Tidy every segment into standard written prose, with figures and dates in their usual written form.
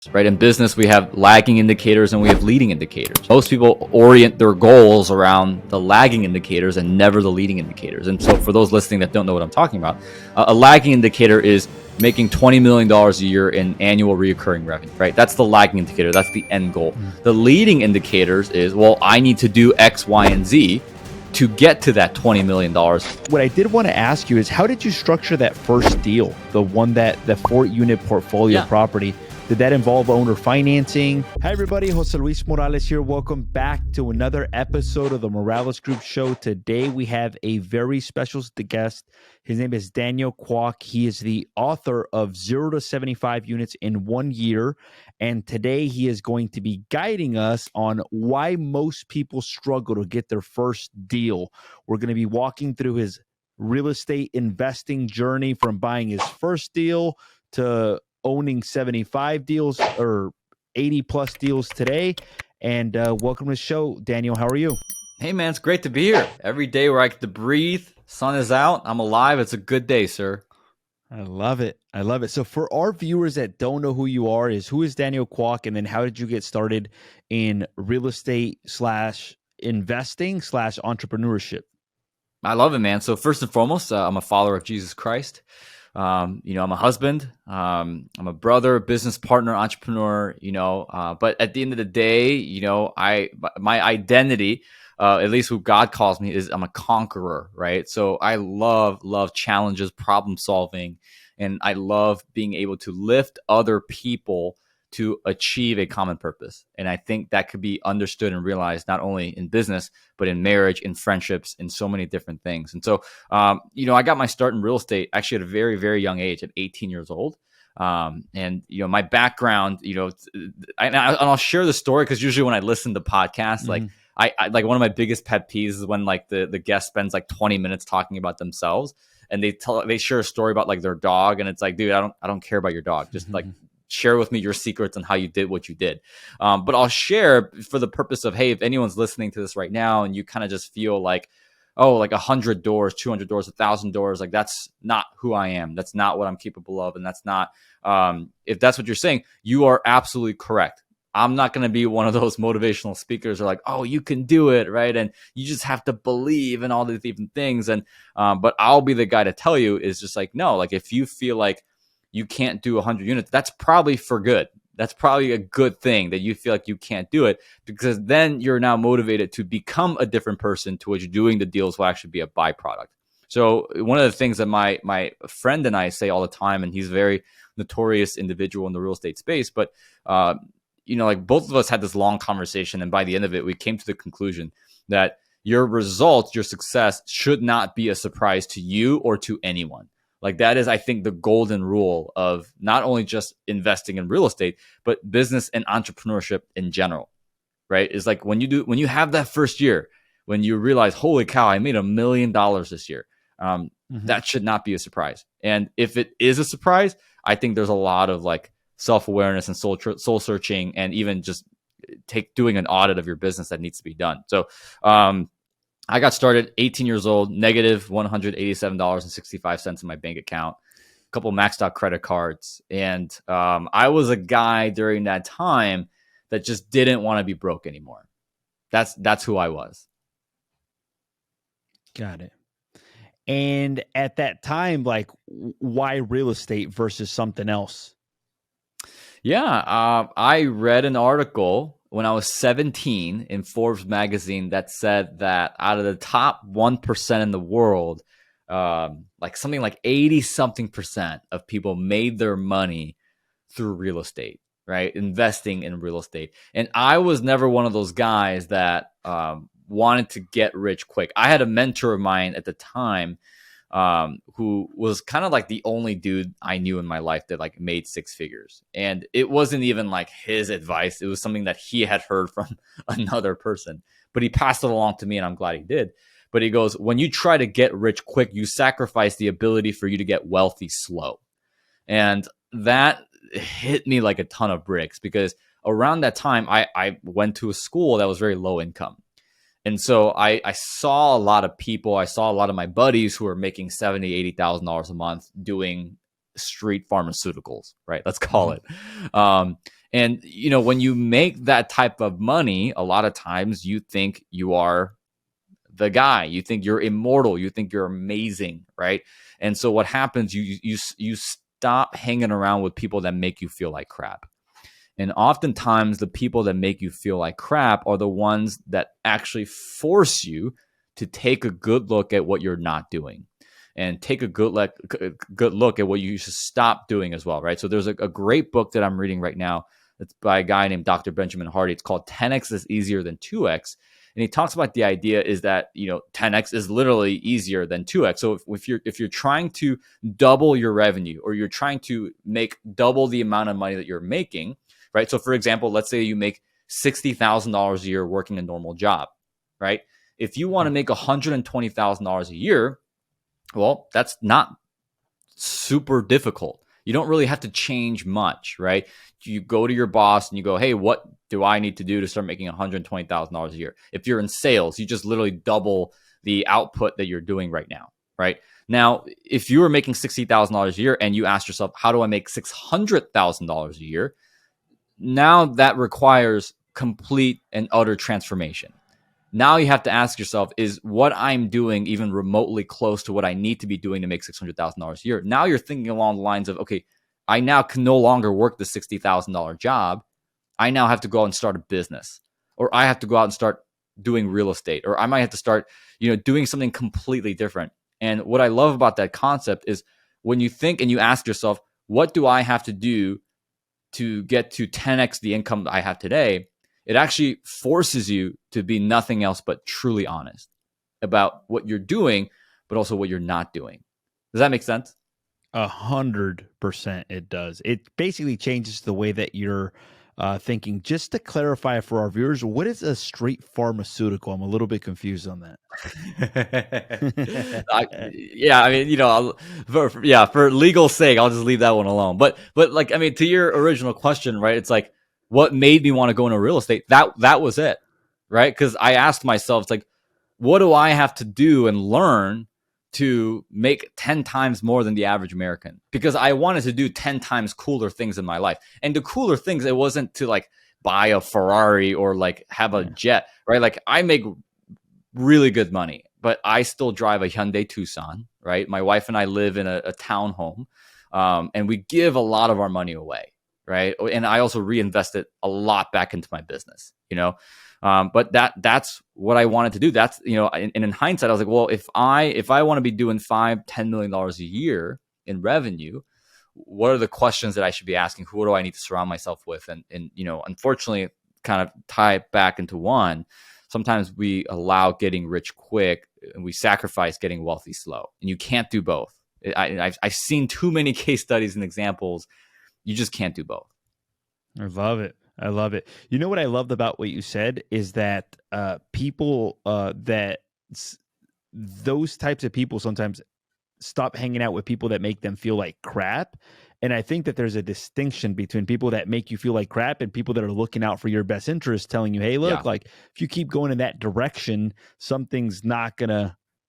right? In business, we have lagging indicators and we have leading indicators. Most people orient their goals around the lagging indicators and never the leading indicators. And so for those listening that don't know what I'm talking about, a lagging indicator is making $20 million a year in annual recurring revenue, right? That's the lagging indicator. That's the end goal. The leading indicators is, well, I need to do X, Y, and Z to get to that $20 million. What I did want to ask you is, how did you structure that first deal, the 4-unit portfolio property? Did that involve owner financing? Hi, everybody. Jose Luis Morales here. Welcome back to another episode of the Morales Group Show. Today, we have a very special guest. His name is Daniel Kwak. He is the author of 0 to 75 Units in 1 Year. And today, he is going to be guiding us on why most people struggle to get their first deal. We're going to be walking through his real estate investing journey from buying his first deal to owning 75 deals or 80 plus deals today. And welcome to the show, Daniel. How are you? Hey, man, it's great to be here. Every day where I get to breathe, sun is out, I'm alive. It's a good day, sir. I love it. I love it. So for our viewers that don't know who you are, who is Daniel Kwak? And then how did you get started in real estate / investing / entrepreneurship? I love it, man. So first and foremost, I'm a follower of Jesus Christ. I'm a husband, I'm a brother, business partner, entrepreneur, but at the end of the day, my identity, at least who God calls me, is I'm a conqueror, right? So I love challenges, problem solving, and I love being able to lift other people to achieve a common purpose. And I think that could be understood and realized not only in business, but in marriage, in friendships, in so many different things. And so, I got my start in real estate actually at a very, very young age, at 18 years old. My background, I'll share the story because usually when I listen to podcasts, like I like one of my biggest pet peeves is when like the guest spends like 20 minutes talking about themselves and they share a story about like their dog. And it's like, dude, I don't care about your dog. Just like, share with me your secrets on how you did what you did. But I'll share for the purpose of, hey, if anyone's listening to this right now and you kind of just feel like, oh, like 100 doors, 200 doors, 1,000 doors, like that's not who I am. That's not what I'm capable of. And that's not, if that's what you're saying, you are absolutely correct. I'm not going to be one of those motivational speakers who are like, oh, you can do it, right? And you just have to believe in all these different things. And but I'll be the guy to tell you is just like, no, like if you feel like you can't do 100 units, that's probably for good. That's probably a good thing that you feel like you can't do it, because then you're now motivated to become a different person to which doing the deals will actually be a byproduct. So one of the things that my friend and I say all the time, and he's a very notorious individual in the real estate space, but like both of us had this long conversation, and by the end of it, we came to the conclusion that your results, your success should not be a surprise to you or to anyone. Like that is, I think, the golden rule of not only just investing in real estate, but business and entrepreneurship in general, right? Is like when you have that first year, when you realize, holy cow, I made $1 million this year. That should not be a surprise. And if it is a surprise, I think there's a lot of like self-awareness and soul searching, and even just doing an audit of your business that needs to be done. So, I got started 18 years old, negative $187.65 in my bank account, a couple maxed out credit cards. And I was a guy during that time that just didn't want to be broke anymore. That's who I was. Got it. And at that time, like, why real estate versus something else? Yeah, I read an article when I was 17 in Forbes magazine that said that out of the top 1% in the world, like something like 80-something% of people made their money through real estate, right? Investing in real estate. And I was never one of those guys that wanted to get rich quick. I had a mentor of mine at the time who was kind of like the only dude I knew in my life that like made 6 figures. And it wasn't even like his advice. It was something that he had heard from another person, but he passed it along to me, and I'm glad he did. But he goes, when you try to get rich quick, you sacrifice the ability for you to get wealthy slow. And that hit me like a ton of bricks, because around that time, I went to a school that was very low income. And so I saw a lot of people, I saw a lot of my buddies who were making $70,000, $80,000 a month doing street pharmaceuticals, right? Let's call it. And, when you make that type of money, a lot of times you think you are the guy, you think you're immortal, you think you're amazing, right? And so what happens, you stop hanging around with people that make you feel like crap. And oftentimes the people that make you feel like crap are the ones that actually force you to take a good look at what you're not doing, and take a good look at what you should stop doing as well, right? So there's a great book that I'm reading right now. It's by a guy named Dr. Benjamin Hardy. It's called 10X is Easier Than 2X. And he talks about the idea is that, 10X is literally easier than 2X. So if you're trying to double your revenue, or you're trying to make double the amount of money that you're making, right? So for example, let's say you make $60,000 a year working a normal job, right? If you want to make $120,000 a year, well, that's not super difficult. You don't really have to change much, right? You go to your boss and you go, hey, what do I need to do to start making $120,000 a year? If you're in sales, you just literally double the output that you're doing right now, right? Now, if you were making $60,000 a year and you ask yourself, how do I make $600,000 a year? Now that requires complete and utter transformation. Now you have to ask yourself, is what I'm doing even remotely close to what I need to be doing to make $600,000 a year? Now you're thinking along the lines of, okay, I now can no longer work the $60,000 job. I now have to go out and start a business, or I have to go out and start doing real estate, or I might have to start, doing something completely different. And what I love about that concept is when you think and you ask yourself, what do I have to do to get to 10x the income I have today? It actually forces you to be nothing else but truly honest about what you're doing, but also what you're not doing. Does that make sense? 100% it does. It basically changes the way that you're thinking. Just to clarify for our viewers, what is a straight pharmaceutical? I'm a little bit confused on that. For legal sake, I'll just leave that one alone. But to your original question, right? It's like, what made me want to go into real estate? That was it, right? Because I asked myself, it's like, what do I have to do and learn to make 10 times more than the average American? Because I wanted to do 10 times cooler things in my life. And the cooler things, it wasn't to like buy a Ferrari or like have a jet, right? Like I make really good money, but I still drive a Hyundai Tucson, right? My wife and I live in a townhome, and we give a lot of our money away, right? And I also reinvest it a lot back into my business, but that's what I wanted to do. That's, in hindsight, I was like, well, if I want to be doing $5-10 million a year in revenue, what are the questions that I should be asking? Who do I need to surround myself with? And unfortunately, kind of tie it back into one. Sometimes we allow getting rich quick and we sacrifice getting wealthy slow. And you can't do both. I've seen too many case studies and examples. You just can't do both. I love it. I love it. You know what I loved about what you said is that those types of people sometimes stop hanging out with people that make them feel like crap. And I think that there's a distinction between people that make you feel like crap and people that are looking out for your best interest, telling you, hey, look, like if you keep going in that direction, something's not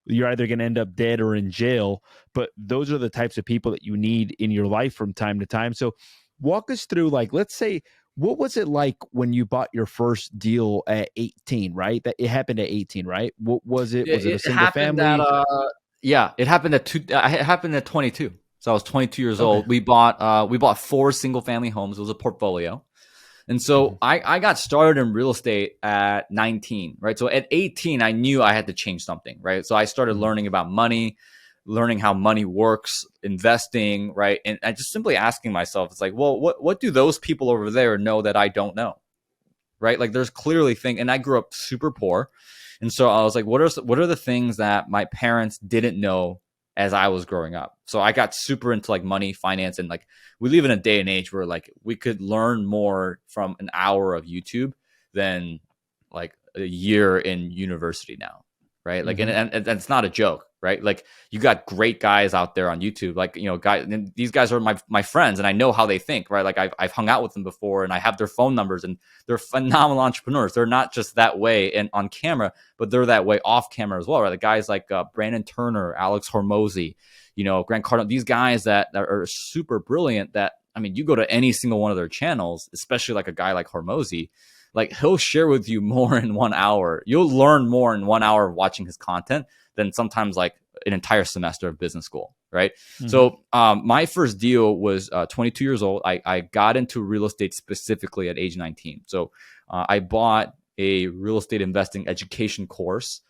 you're either going to end up dead or in jail. But those are the types of people that you need in your life from time to time. So walk us through, like, let's say, what was it like when you bought your first deal at 18, right? That it happened at 18, right? What was it? Was it a single family? It happened at 22. So I was 22 years old. We bought 4 single family homes. It was a portfolio. And so I got started in real estate at 19, right? So at 18, I knew I had to change something, right? So I started learning about money, learning how money works, investing, right? And I just simply asking myself, it's like, well, what do those people over there know that I don't know, right? Like there's clearly things, and I grew up super poor. And so I was like, what are the things that my parents didn't know as I was growing up? So I got super into like money, finance, and like we live in a day and age where like we could learn more from an hour of YouTube than like a year in university now, right? Like, and it's not a joke, right? Like you got great guys out there on YouTube, like, guys, and these guys are my friends and I know how they think, right? Like I've hung out with them before and I have their phone numbers and they're phenomenal entrepreneurs. They're not just that way and on camera, but they're that way off camera as well, right? The guys like Brandon Turner, Alex Hormozy, Grant Cardone, these guys that are super brilliant that I mean, you go to any single one of their channels, especially like a guy like Hormozy, like he'll share with you more in 1 hour. You'll learn more in 1 hour of watching his content than sometimes like an entire semester of business school, right? Mm-hmm. So my first deal was 22 years old. I got into real estate specifically at age 19. So I bought a real estate investing education course,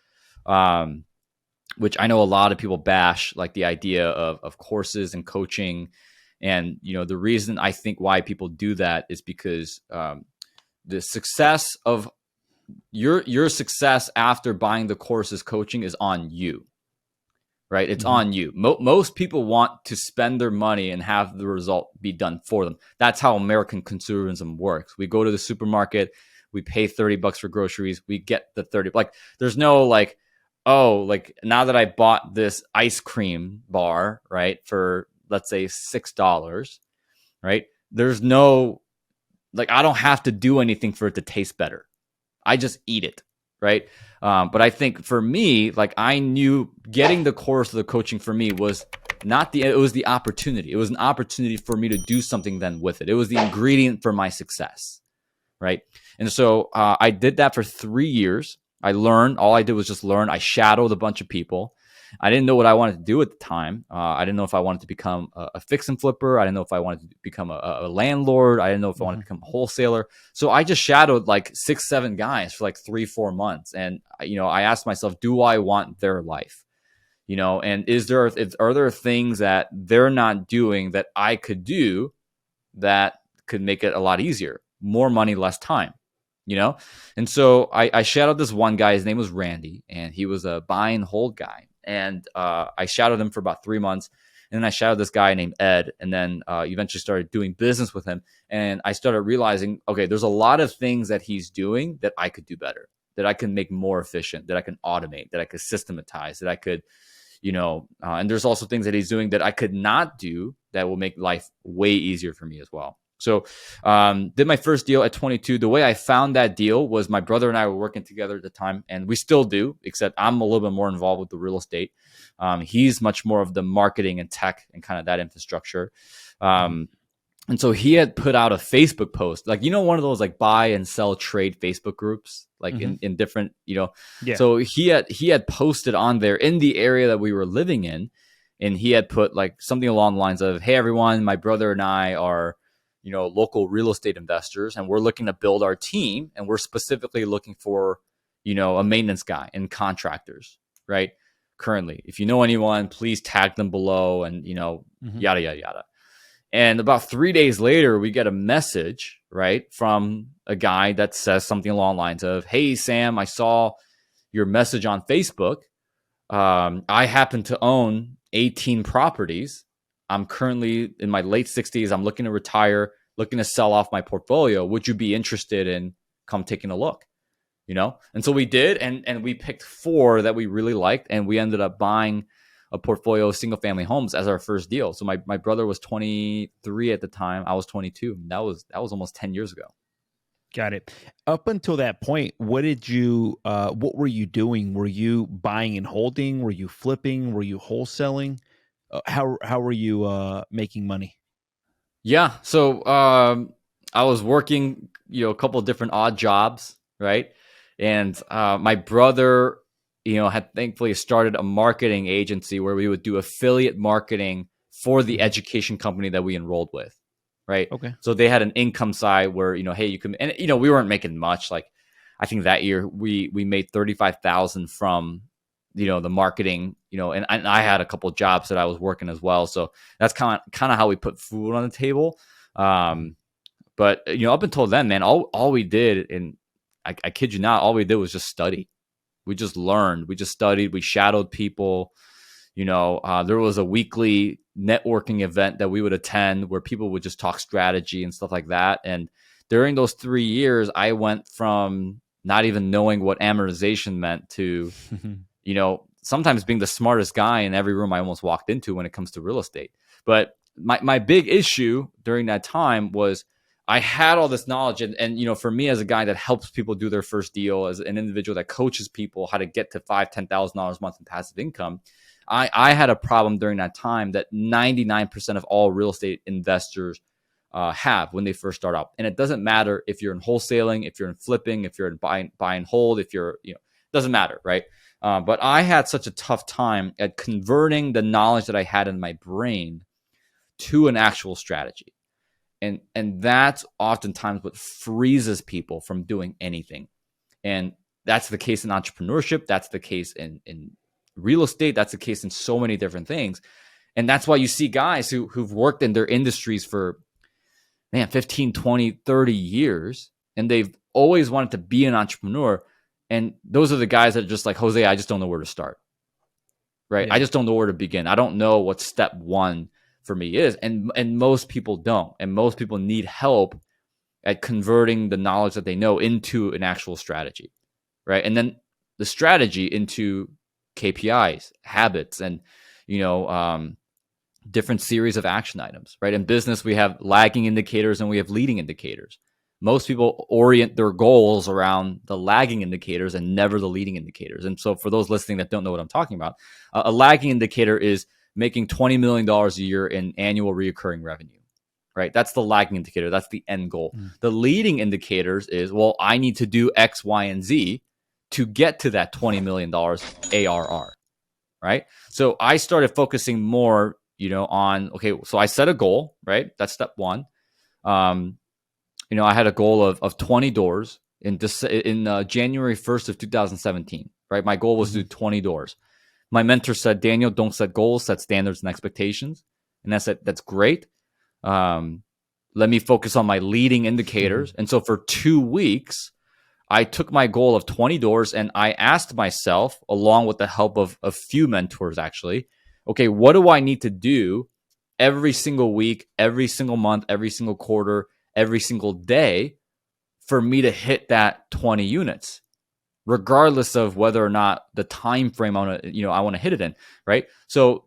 which I know a lot of people bash, like the idea of courses and coaching. And, you know, the reason I think why people do that is because the success of your success after buying the courses coaching is on you, right? It's on you. Most people want to spend their money and have the result be done for them. That's how American consumerism works. We go to the supermarket, we pay $30 for groceries, we get the 30. Like there's no like, oh, like now that I bought this ice cream bar, right, for let's say $6, right? There's no, like, I don't have to do anything for it to taste better. I just eat it, right? But I think for me, like I knew getting the course of the coaching for me was it was the opportunity. It was an opportunity for me to do something then with it. It was the ingredient for my success, right? And so I did that for 3 years. I learned. All I did was just learn. I shadowed a bunch of people. I didn't know what I wanted to do at the time. I didn't know if I wanted to become a fix and flipper. I didn't know if I wanted to become a landlord. I didn't know if I wanted to become a wholesaler. So I just shadowed like 6, 7 guys for like 3, 4 months. And, you know, I asked myself, do I want their life? You know, and are there things that they're not doing that I could do that could make it a lot easier? More money, less time. You know? And so I shadowed this one guy. His name was Randy, and he was a buy and hold guy. And I shadowed him for about 3 months. And then I shadowed this guy named Ed, and then eventually started doing business with him. And I started realizing, okay, there's a lot of things that he's doing that I could do better, that I can make more efficient, that I can automate, that I could systematize, that I could, you know, and there's also things that he's doing that I could not do that will make life way easier for me as well. So did my first deal at 22. The way I found that deal was my brother and I were working together at the time, and we still do, except I'm a little bit more involved with the real estate. He's much more of the marketing and tech and kind of that infrastructure. And so he had put out a Facebook post, like, you know, one of those like buy and sell trade Facebook groups, like in different, you know. Yeah. So he had posted on there in the area that we were living in, and he had put like something along the lines of, hey, everyone, my brother and I are, you know, local real estate investors, and we're looking to build our team, and we're specifically looking for, you know, a maintenance guy and contractors, right? Currently, if you know anyone, please tag them below, and, you know, yada, yada, yada. And about 3 days later, we get a message, right, from a guy that says something along the lines of, hey, Sam, I saw your message on Facebook. I happen to own 18 properties. I'm currently in my late 60s. I'm looking to retire, looking to sell off my portfolio. Would you be interested in come taking a look? You know? And so we did, and we picked 4 that we really liked, and we ended up buying a portfolio of single family homes as our first deal. So my brother was 23 at the time. I was 22. That was almost 10 years ago. Got it. Up until that point, what were you doing? Were you buying and holding? Were you flipping? Were you wholesaling? How were you making money? Yeah. So I was working, you know, a couple of different odd jobs, right? And my brother, you know, had thankfully started a marketing agency where we would do affiliate marketing for the education company that we enrolled with, right? Okay. So they had an income side where, you know, hey, you can, and, you know, we weren't making much. Like, I think that year we made $35,000 from, you know, the marketing, you know, and I had a couple of jobs that I was working as well. So that's kind of how we put food on the table. But, you know, up until then, man, all we did, and I kid you not, all we did was just study. We just learned. We just studied. We shadowed people. You know, there was a weekly networking event that we would attend where people would just talk strategy and stuff like that. And during those 3 years, I went from not even knowing what amortization meant to, you know, sometimes being the smartest guy in every room I almost walked into when it comes to real estate. But my big issue during that time was I had all this knowledge, and you know, for me as a guy that helps people do their first deal, as an individual that coaches people how to get to $5,000, $10,000 a month in passive income, I had a problem during that time that 99% of all real estate investors have when they first start out. And it doesn't matter if you're in wholesaling, if you're in flipping, if you're in buy and hold, if you're, doesn't matter, right? But I had such a tough time at converting the knowledge that I had in my brain to an actual strategy. And that's oftentimes what freezes people from doing anything. And that's the case in entrepreneurship. That's the case in real estate. That's the case in so many different things. And that's why you see guys who've worked in their industries for, 15, 20, 30 years, and they've always wanted to be an entrepreneur. And those are the guys that are just like, Jose, I just don't know where to start, right? Yeah. I just don't know where to begin. I don't know what step one for me is. And most people don't. And most people need help at converting the knowledge that they know into an actual strategy, right? And then the strategy into KPIs, habits, and, different series of action items, right? In business, we have lagging indicators and we have leading indicators. Most people orient their goals around the lagging indicators and never the leading indicators. And so for those listening that don't know what I'm talking about, a lagging indicator is making $20 million a year in annual recurring revenue, right? That's the lagging indicator. That's the end goal. The leading indicators is, well, I need to do X, Y, and Z to get to that $20 million ARR, right? So I started focusing more on, okay, so I set a goal, right? That's step one. I had a goal of 20 doors in January 1st of 2017, right? My goal was to do 20 doors. My mentor said, Daniel, don't set goals, set standards and expectations. And I said, that's great. Let me focus on my leading indicators. And so for 2 weeks, I took my goal of 20 doors and I asked myself, along with the help of a few mentors actually, okay, what do I need to do every single week, every single month, every single quarter, every single day for me to hit that 20 units, regardless of whether or not the time frame I want to hit it in, right? So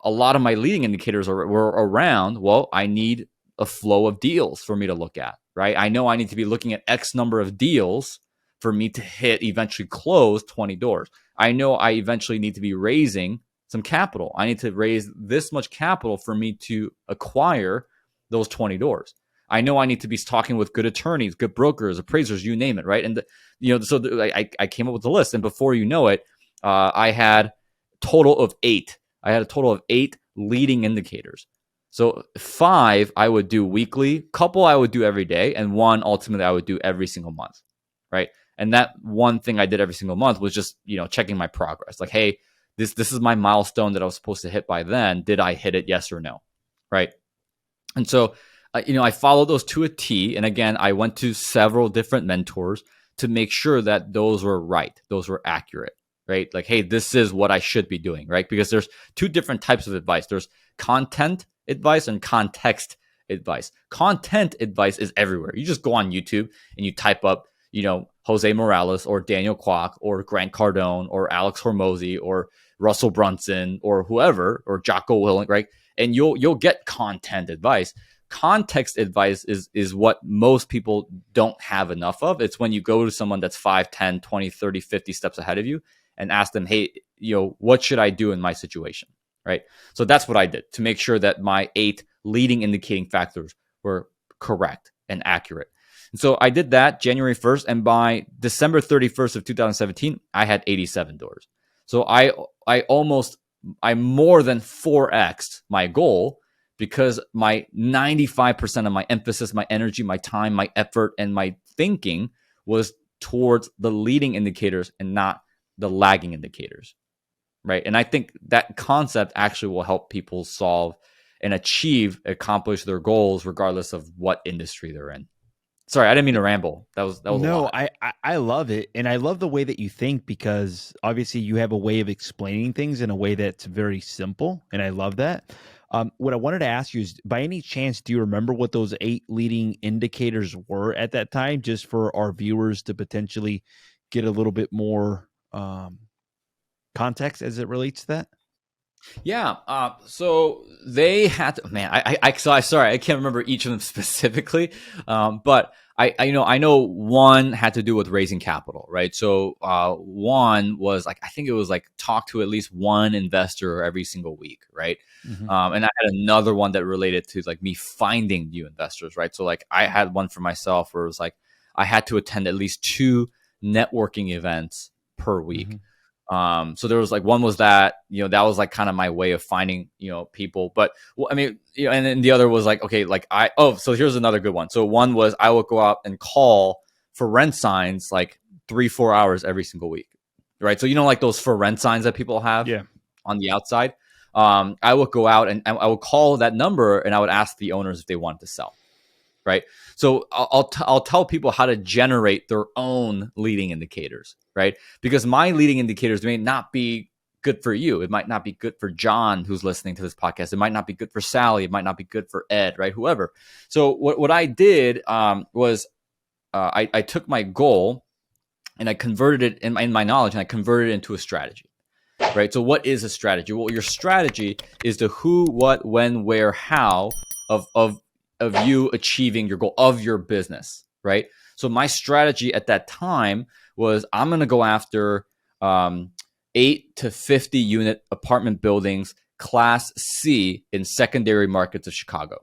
a lot of my leading indicators were around, well, I need a flow of deals for me to look at, right? I know I need to be looking at X number of deals for me to eventually close 20 doors. I know I eventually need to be raising some capital. I need to raise this much capital for me to acquire those 20 doors. I know I need to be talking with good attorneys, good brokers, appraisers, you name it, right? And I came up with the list, and before you know it, I had total of 8. I had a total of 8 leading indicators. So 5 I would do weekly, couple I would do every day, and 1 ultimately I would do every single month, right? And that one thing I did every single month was just checking my progress, like, hey, this is my milestone that I was supposed to hit by then. Did I hit it? Yes or no? Right. And so, I followed those to a T. And again, I went to several different mentors to make sure that those were right. Those were accurate, right? Like, hey, this is what I should be doing, right? Because there's 2 different types of advice. There's content advice and context advice. Content advice is everywhere. You just go on YouTube and you type up, Jose Morales or Daniel Kwak or Grant Cardone or Alex Hormozy or Russell Brunson or whoever, or Jocko Willink, right? And you'll get content advice. Context advice is what most people don't have enough of. It's when you go to someone that's 5, 10, 20, 30, 50 steps ahead of you and ask them, hey, what should I do in my situation, right? So that's what I did to make sure that my 8 leading indicating factors were correct and accurate. And so I did that January 1st, and by December 31st of 2017, I had 87 doors. So I more than 4x'd my goal because my 95% of my emphasis, my energy, my time, my effort, and my thinking was towards the leading indicators and not the lagging indicators, right? And I think that concept actually will help people solve and accomplish their goals regardless of what industry they're in. Sorry, I didn't mean to ramble. That was a lot. I love it. And I love the way that you think, because obviously you have a way of explaining things in a way that's very simple. And I love that. What I wanted to ask you is, by any chance, do you remember what those 8 leading indicators were at that time, just for our viewers to potentially get a little bit more context as it relates to that? Yeah. So they had to, man, sorry, I can't remember each of them specifically. But I know one had to do with raising capital, right? So one was like, I think it was like talk to at least one investor every single week, right? Mm-hmm. And I had another one that related to like me finding new investors, right? So like I had one for myself where it was like I had to attend at least 2 networking events per week. Mm-hmm. So there was like one was that, that was like kind of my way of finding, people. But well, I mean, and then the other was like, okay, like so here's another good one. So one was I would go out and call for rent signs like 3-4 hours every single week, right? So like those for rent signs that people have on the outside. I would go out and I would call that number and I would ask the owners if they wanted to sell. Right. So I'll tell people how to generate their own leading indicators, right? Because my leading indicators may not be good for you. It might not be good for John, who's listening to this podcast. It might not be good for Sally. It might not be good for Ed, right? Whoever. So what I did was I took my goal and I converted it in my knowledge and I converted it into a strategy. Right. So what is a strategy? Well, your strategy is the who, what, when, where, how of you achieving your goal of your business. Right. So my strategy at that time was I'm going to go after 8 to 50 unit apartment buildings, class C in secondary markets of Chicago.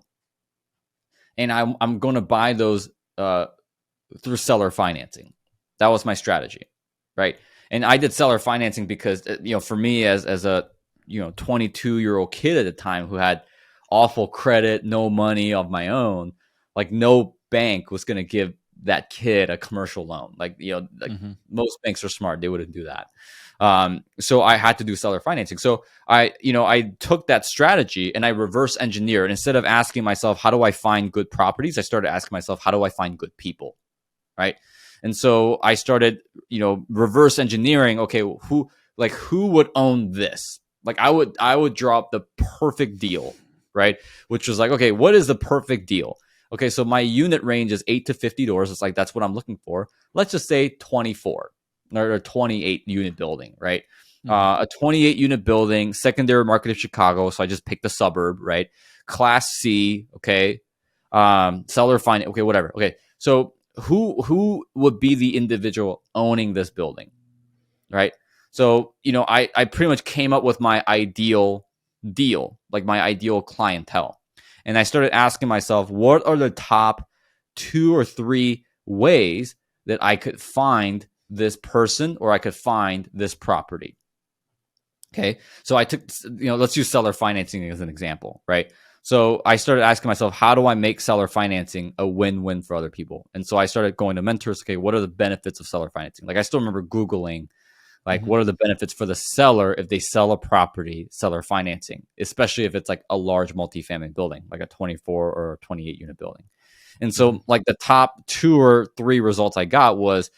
And I'm going to buy those through seller financing. That was my strategy. Right. And I did seller financing because, for me as a, 22-year-old kid at the time who had awful credit, no money of my own, like no bank was going to give that kid a commercial loan. Like, most banks are smart. They wouldn't do that. So I had to do seller financing. So I took that strategy and I reverse engineered. Instead of asking myself, how do I find good properties? I started asking myself, how do I find good people? Right. And so I started, reverse engineering. Okay, who would own this? Like I would draw up the perfect deal, right? Which was like, okay, what is the perfect deal? Okay, so my unit range is 8 to 50 doors. It's like that's what I'm looking for. Let's just say 24 or a 28 unit building, right? A 28 unit building, secondary market of Chicago. So I just picked the suburb, right? Class C, okay. Seller finance, okay, whatever. Okay, so who would be the individual owning this building, right? So I pretty much came up with my ideal deal, like my ideal clientele, and I started asking myself, what are the top 2 or 3 ways that I could find this person or I could find this property? Okay, so I took, let's use seller financing as an example, right? So I started asking myself, how do I make seller financing a win-win for other people? And so I started going to mentors. Okay, what are the benefits of seller financing? Like I still remember Googling, like what are the benefits for the seller if they sell a property, seller financing, especially if it's like a large multifamily building, like a 24 or 28 unit building. And so like the top 2 or 3 results I got was,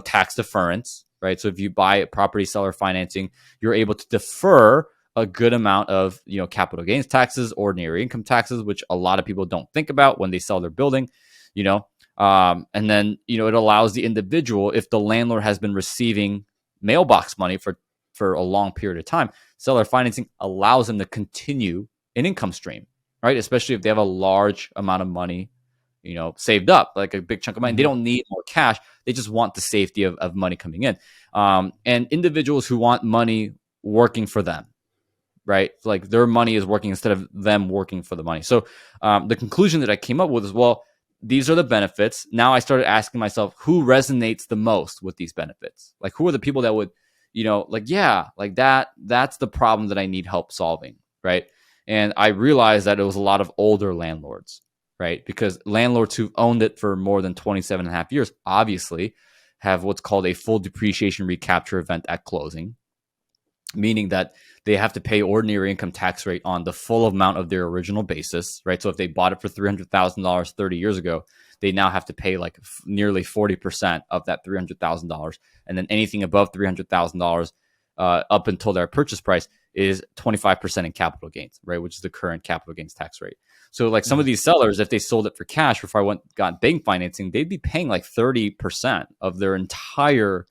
tax deference, right? So if you buy a property seller financing, you're able to defer a good amount of, capital gains taxes, ordinary income taxes, which a lot of people don't think about when they sell their building, and then, it allows the individual, if the landlord has been receiving mailbox money for a long period of time, seller financing allows them to continue an income stream, right? Especially if they have a large amount of money, saved up, like a big chunk of money. They don't need more cash. They just want the safety of money coming in. And individuals who want money working for them, right? Like their money is working instead of them working for the money. So the conclusion that I came up with is, well, these are the benefits. Now I started asking myself, who resonates the most with these benefits? Like who are the people that would, that's the problem that I need help solving, right? And I realized that it was a lot of older landlords, right? Because landlords who've owned it for more than 27 and a half years obviously have what's called a full depreciation recapture event at closing, meaning that they have to pay ordinary income tax rate on the full amount of their original basis, right? So if they bought it for $300,000 30 years ago, they now have to pay like nearly 40% of that $300,000. And then anything above $300,000 up until their purchase price is 25% in capital gains, right? Which is the current capital gains tax rate. So like some of these sellers, if they sold it for cash before I got bank financing, they'd be paying like 30% of their entire,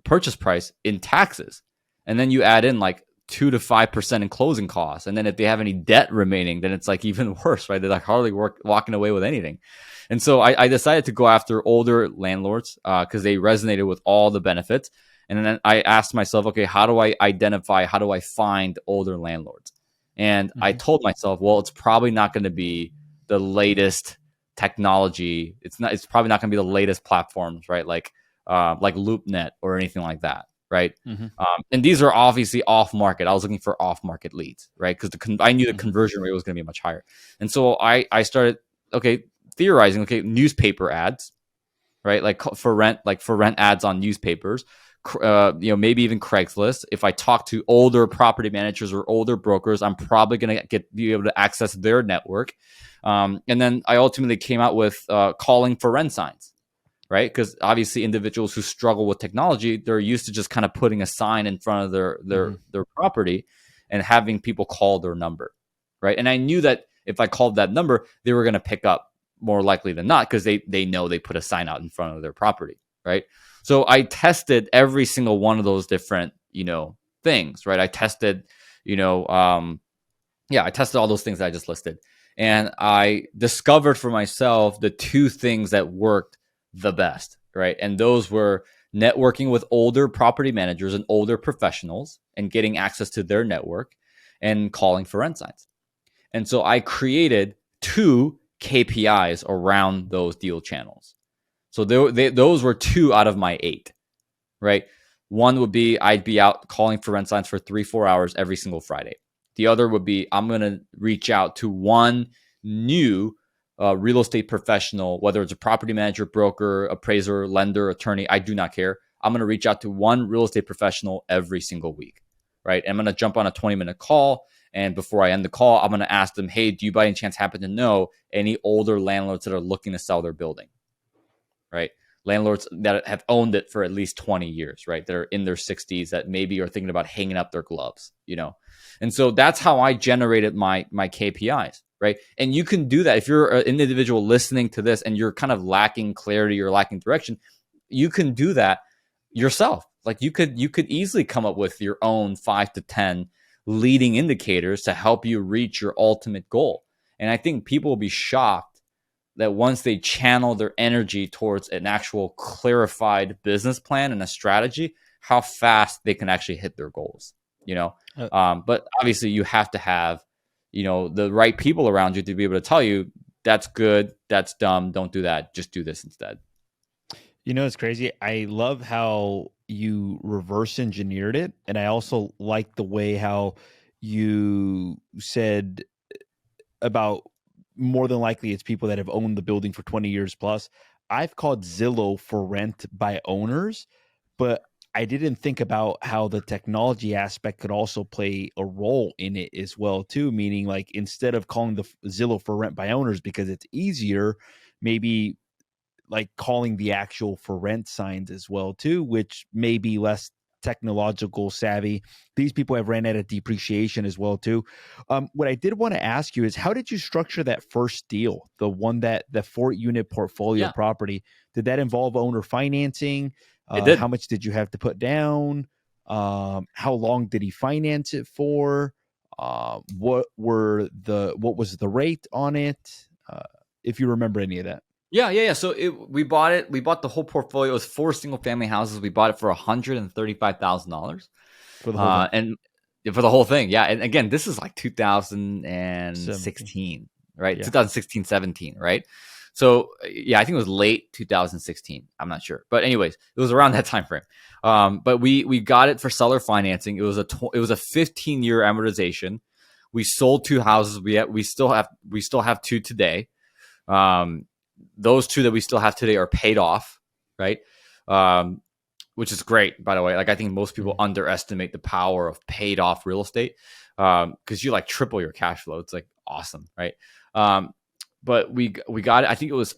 purchase price in taxes. And then you add in like 2 to 5% in closing costs. And then if they have any debt remaining, then it's like even worse, right? They're like hardly walking away with anything. And so I decided to go after older landlords because they resonated with all the benefits. And then I asked myself, okay, how do I find older landlords? And I told myself, well, it's probably not going to be the latest technology. It's probably not going to be the latest platforms, right? Like LoopNet or anything like that, right? And these are obviously off market. I was looking for off market leads, right? Because I knew the conversion rate was going to be much higher. And so I started, theorizing, newspaper ads, right? Like for rent ads on newspapers, maybe even Craigslist. If I talk to older property managers or older brokers, I'm probably going to be able to access their network. And then I ultimately came out with calling for rent signs, right? Because obviously individuals who struggle with technology, they're used to just kind of putting a sign in front of their property and having people call their number, right? And I knew that if I called that number, they were going to pick up more likely than not because they know they put a sign out in front of their property, right? So I tested every single one of those different, things, right? I tested, I tested all those things that I just listed. And I discovered for myself the two things that worked the best, right? And those were networking with older property managers and older professionals and getting access to their network and calling for rent signs. And so I created 2 KPIs around those deal channels. So those were 2 out of my 8, right? One would be I'd be out calling for rent signs for 3-4 hours every single Friday. The other would be I'm going to reach out to one new real estate professional, whether it's a property manager, broker, appraiser, lender, attorney, I do not care. I'm going to reach out to one real estate professional every single week, right? I'm going to jump on a 20-minute call. And before I end the call, I'm going to ask them, hey, do you by any chance happen to know any older landlords that are looking to sell their building, right? Landlords that have owned it for at least 20 years, right? That are in their 60s that maybe are thinking about hanging up their gloves, And so that's how I generated my KPIs, right? And you can do that. If you're an individual listening to this and you're kind of lacking clarity or lacking direction, you can do that yourself. Like you could easily come up with your own 5 to 10 leading indicators to help you reach your ultimate goal. And I think people will be shocked that once they channel their energy towards an actual clarified business plan and a strategy, how fast they can actually hit their goals, But obviously you have to have, the right people around you to be able to tell you that's good, that's dumb, don't do that, just do this instead. It's crazy. I love how you reverse engineered it. And I also like the way how you said about more than likely it's people that have owned the building for 20 years plus. I've called Zillow for rent by owners, but I didn't think about how the technology aspect could also play a role in it as well too, meaning like instead of calling the Zillow for rent by owners because it's easier, maybe like calling the actual for rent signs as well too, which may be less technological savvy. These people have ran out of depreciation as well too. What I did want to ask you is how did you structure that first deal, the 4-unit portfolio property? Did that involve owner financing? It did. How much did you have to put down? How long did he finance it for? What was the rate on it? If you remember any of that. Yeah. So we bought the whole portfolio. It was 4 single family houses. We bought it for $135,000 for the whole thing. And for the whole thing. Yeah. And again, this is like 2016, right? Yeah. 2016, 17, right? So yeah, I think it was late 2016. I'm not sure, but anyways, it was around that time frame. But we got it for seller financing. It was a 15-year amortization. We sold 2 houses. We still have 2 today. Those 2 that we still have today are paid off, right? Which is great, by the way. Like I think most people underestimate the power of paid off real estate because you like triple your cash flow. It's like awesome, right? But we got it. I think it was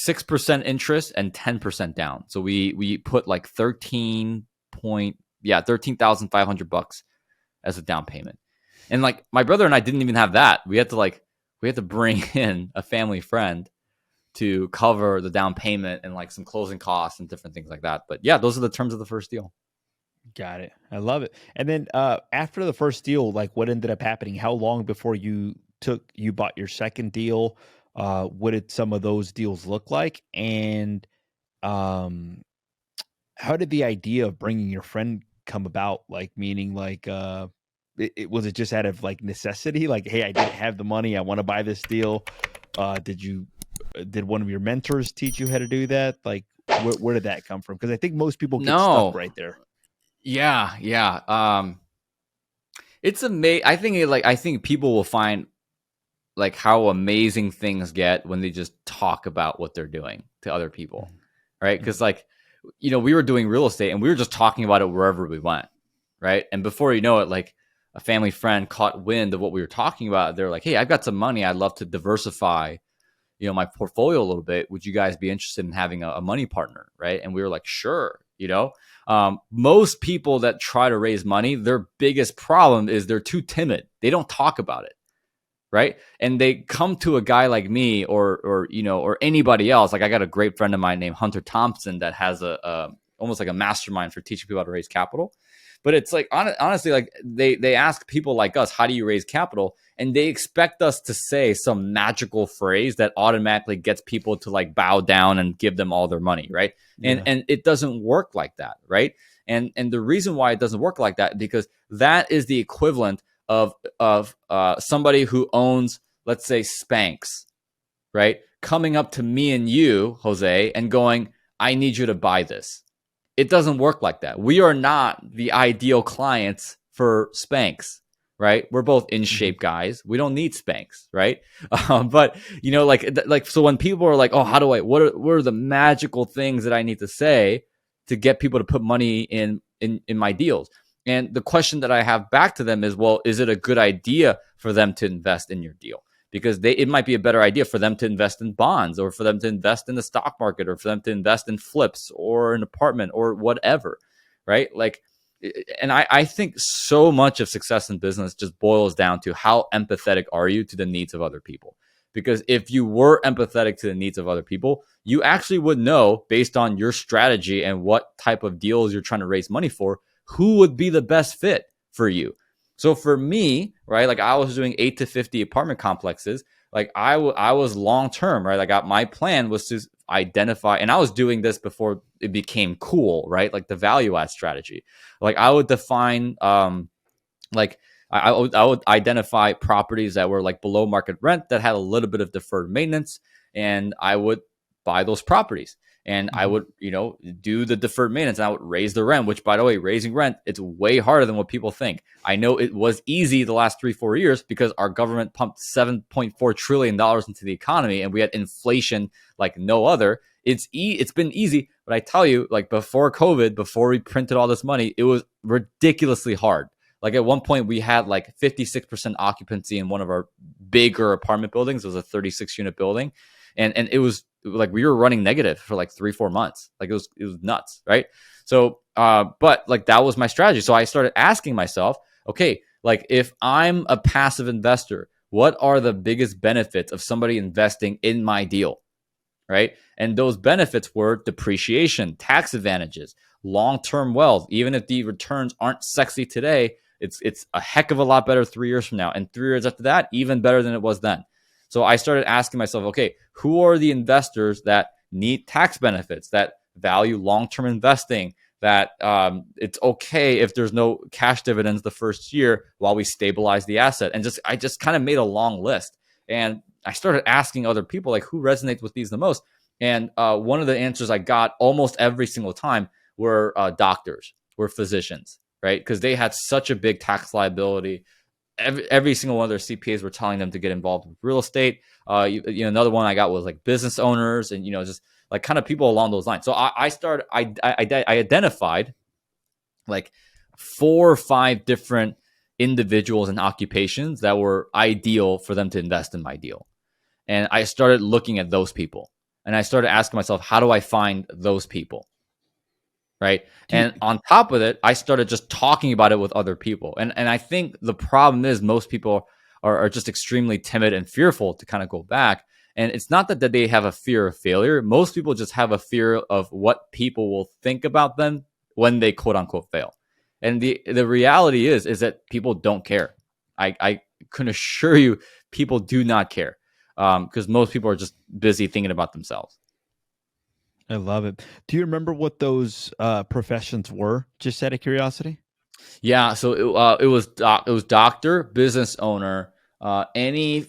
6% interest and 10% down. So we put like $13,500 as a down payment. And like my brother and I didn't even have that. We had to bring in a family friend to cover the down payment and like some closing costs and different things like that. But yeah, those are the terms of the first deal. Got it. I love it. And then after the first deal, like what ended up happening? How long before you bought your second deal? What did some of those deals look like? And um, how did the idea of bringing your friend come about? Like, meaning like, was it just out of like necessity? Like, hey, I didn't have the money. I want to buy this deal. Did one of your mentors teach you how to do that? Like, where did that come from? Because I think most people get stuck No. right there. Yeah. Yeah. It's amazing. I think people will find like how amazing things get when they just talk about what they're doing to other people, right? Mm-hmm. Because like, we were doing real estate and we were just talking about it wherever we went, right? And before you know it, like a family friend caught wind of what we were talking about. They're like, "Hey, I've got some money. I'd love to diversify, my portfolio a little bit. Would you guys be interested in having a money partner?" Right? And we were like, "Sure." Most people that try to raise money, their biggest problem is they're too timid. They don't talk about it, right? And they come to a guy like me or anybody else. Like I got a great friend of mine named Hunter Thompson that has a almost like a mastermind for teaching people how to raise capital. But it's like honestly, like they ask people like us, how do you raise capital? And they expect us to say some magical phrase that automatically gets people to like bow down and give them all their money, right? Yeah. And it doesn't work like that, right? And the reason why it doesn't work like that, because that is the equivalent of somebody who owns, let's say, Spanx, right? Coming up to me and you, Jose, and going, "I need you to buy this." It doesn't work like that. We are not the ideal clients for Spanx, right? We're both in shape guys. We don't need Spanx, right? But so when people are like, "Oh, how do I? What are the magical things that I need to say to get people to put money in my deals?" And the question that I have back to them is, well, is it a good idea for them to invest in your deal? Because it might be a better idea for them to invest in bonds, or for them to invest in the stock market, or for them to invest in flips or an apartment or whatever, right? Like, and I think so much of success in business just boils down to how empathetic are you to the needs of other people. Because if you were empathetic to the needs of other people, you actually would know, based on your strategy and what type of deals you're trying to raise money for, who would be the best fit for you. So for me, right, like I was doing 8 to 50 apartment complexes. Like I was long term, right? Like my plan was to identify, and I was doing this before it became cool, right? Like the value add strategy. Like I would define, like I would identify properties that were like below market rent that had a little bit of deferred maintenance, and I would buy those properties. And I would, do the deferred maintenance, and I would raise the rent, which, by the way, raising rent, it's way harder than what people think. I know it was easy the last 3-4 years because our government pumped $7.4 trillion into the economy and we had inflation like no other. It's been easy, but I tell you, like before COVID, before we printed all this money, it was ridiculously hard. Like at one point we had like 56% occupancy in one of our bigger apartment buildings. It was a 36 unit building. And it was like we were running negative for like 3-4 months. Like it was nuts, right? So but like that was my strategy. So I started asking myself, okay, like if I'm a passive investor, what are the biggest benefits of somebody investing in my deal? Right? And those benefits were depreciation, tax advantages, long-term wealth. Even if the returns aren't sexy today, it's a heck of a lot better 3 years from now. And 3 years after that, even better than it was then. So I started asking myself, okay, who are the investors that need tax benefits, that value long-term investing, that it's okay if there's no cash dividends the first year while we stabilize the asset? And I just kind of made a long list. And I started asking other people, like, who resonates with these the most? And one of the answers I got almost every single time were doctors, were physicians, right? Because they had such a big tax liability. Every single one of their CPAs were telling them to get involved with real estate. Another one I got was like business owners and, just like kind of people along those lines. So I identified like 4 or 5 different individuals and occupations that were ideal for them to invest in my deal. And I started looking at those people and I started asking myself, how do I find those people? Right. And on top of it, I started just talking about it with other people. And I think the problem is most people are just extremely timid and fearful to kind of go back. And it's not that they have a fear of failure. Most people just have a fear of what people will think about them when they quote unquote fail. And the reality is that people don't care. I can assure you, people do not care, because most people are just busy thinking about themselves. I love it. Do you remember what those professions were? Just out of curiosity. Yeah, so it was doctor, business owner, any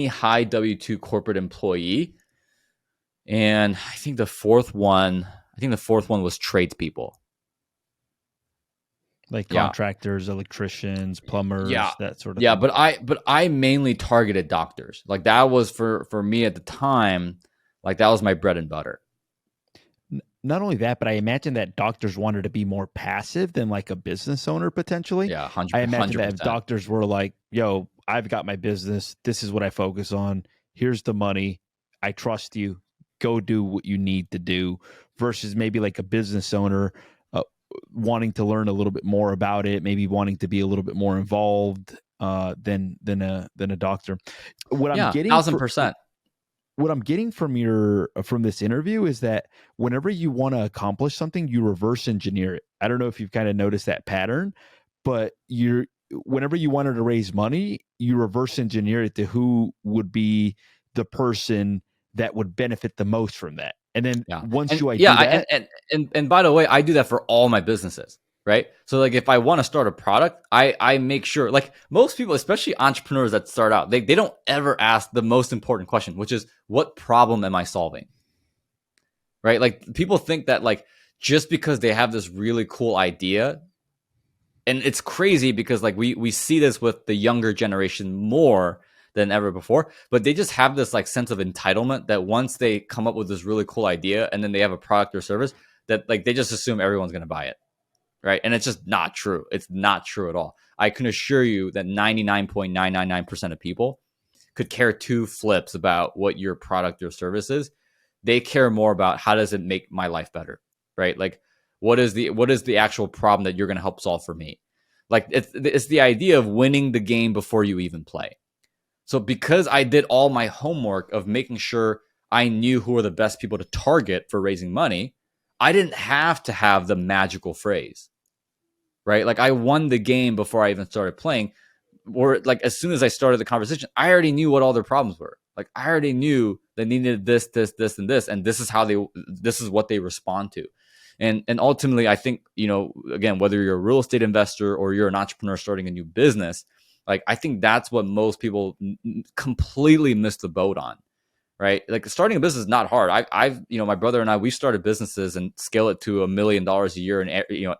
high W-2 corporate employee, and I think the fourth one was tradespeople. Like Yeah, contractors, electricians, yeah, plumbers, that sort of yeah. thing. But I mainly targeted doctors. Like that was for me at the time. Like that was my bread and butter. Not only that, but I imagine that doctors wanted to be more passive than like a business owner potentially. Yeah, I imagine hundred that if percent. doctors were like, "Yo, I've got my business. This is what I focus on. Here's the money. I trust you. Go do what you need to do," versus maybe like a business owner wanting to learn a little bit more about it, maybe wanting to be a little bit more involved than a doctor. What I'm Yeah, getting thousand for percent. what I'm getting from this interview is that whenever you want to accomplish something, you reverse engineer it. I don't know if you've kind of noticed that pattern, but you're whenever you wanted to raise money, you reverse engineer it to who would be the person that would benefit the most from that. And then Yeah. once And you yeah, do that, and by the way, I do that for all my businesses, right? So like if I want to start a product, I make sure, like most people, especially entrepreneurs that start out, they don't ever ask the most important question, which is what problem am I solving? Right? Like people think that like just because they have this really cool idea, and it's crazy because like we see this with the younger generation more than ever before, but they just have this like sense of entitlement that once they come up with this really cool idea and then they have a product or service, that like they just assume everyone's going to buy it, right? And it's just not true. It's not true at all. I can assure you that 99.999% of people could care two flips about what your product or service is. They care more about how does it make my life better, right? Like what is the actual problem that you're going to help solve for me? Like it's the idea of winning the game before you even play. So because I did all my homework of making sure I knew who are the best people to target for raising money, I didn't have to have the magical phrase, right? Like I won the game before I even started playing. Or like as soon as I started the conversation, I already knew what all their problems were. Like I already knew they needed this, and this, and this is what they respond to. And ultimately, I think, again, whether you're a real estate investor or you're an entrepreneur starting a new business, like I think that's what most people completely miss the boat on, right? Like starting a business is not hard. I've my brother and I, we started businesses and scale it to $1 million a year in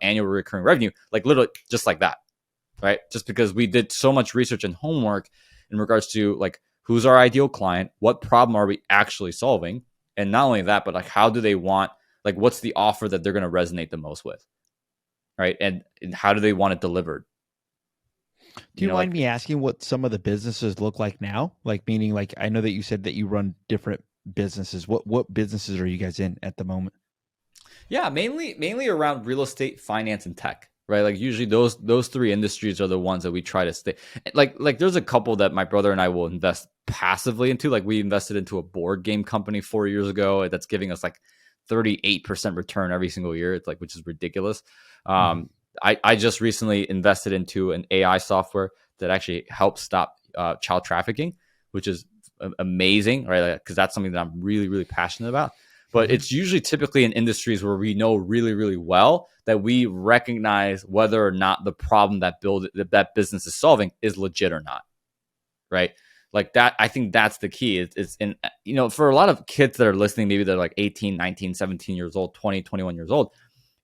annual recurring revenue, like literally just like that, right? Just because we did so much research and homework in regards to like who's our ideal client, what problem are we actually solving, and not only that, but like how do they want, like what's the offer that they're going to resonate the most with, right? And how do they want it delivered? do you mind Like me asking what some of the businesses look like now? Like meaning like I know that you said that you run different businesses. What businesses are you guys in at the moment? yeah, mainly around real estate, finance, and tech. Right, like usually those three industries are the ones that we try to stay. Like there's a couple that my brother and I will invest passively into. Like we invested into a board game company 4 years ago that's giving us like 38% return every single year. It's like, which is ridiculous. Mhm. Um, I just recently invested into an AI software that actually helps stop child trafficking, which is amazing, right? Because that's something that I'm really really passionate about. But Mhm. it's usually typically in industries where we know really really well that we recognize whether or not the problem that business is solving is legit or not, right? Like that, I think that's the key. It's in, for a lot of kids that are listening, maybe they're like 18, 19, 17 years old, 20, 21 years old.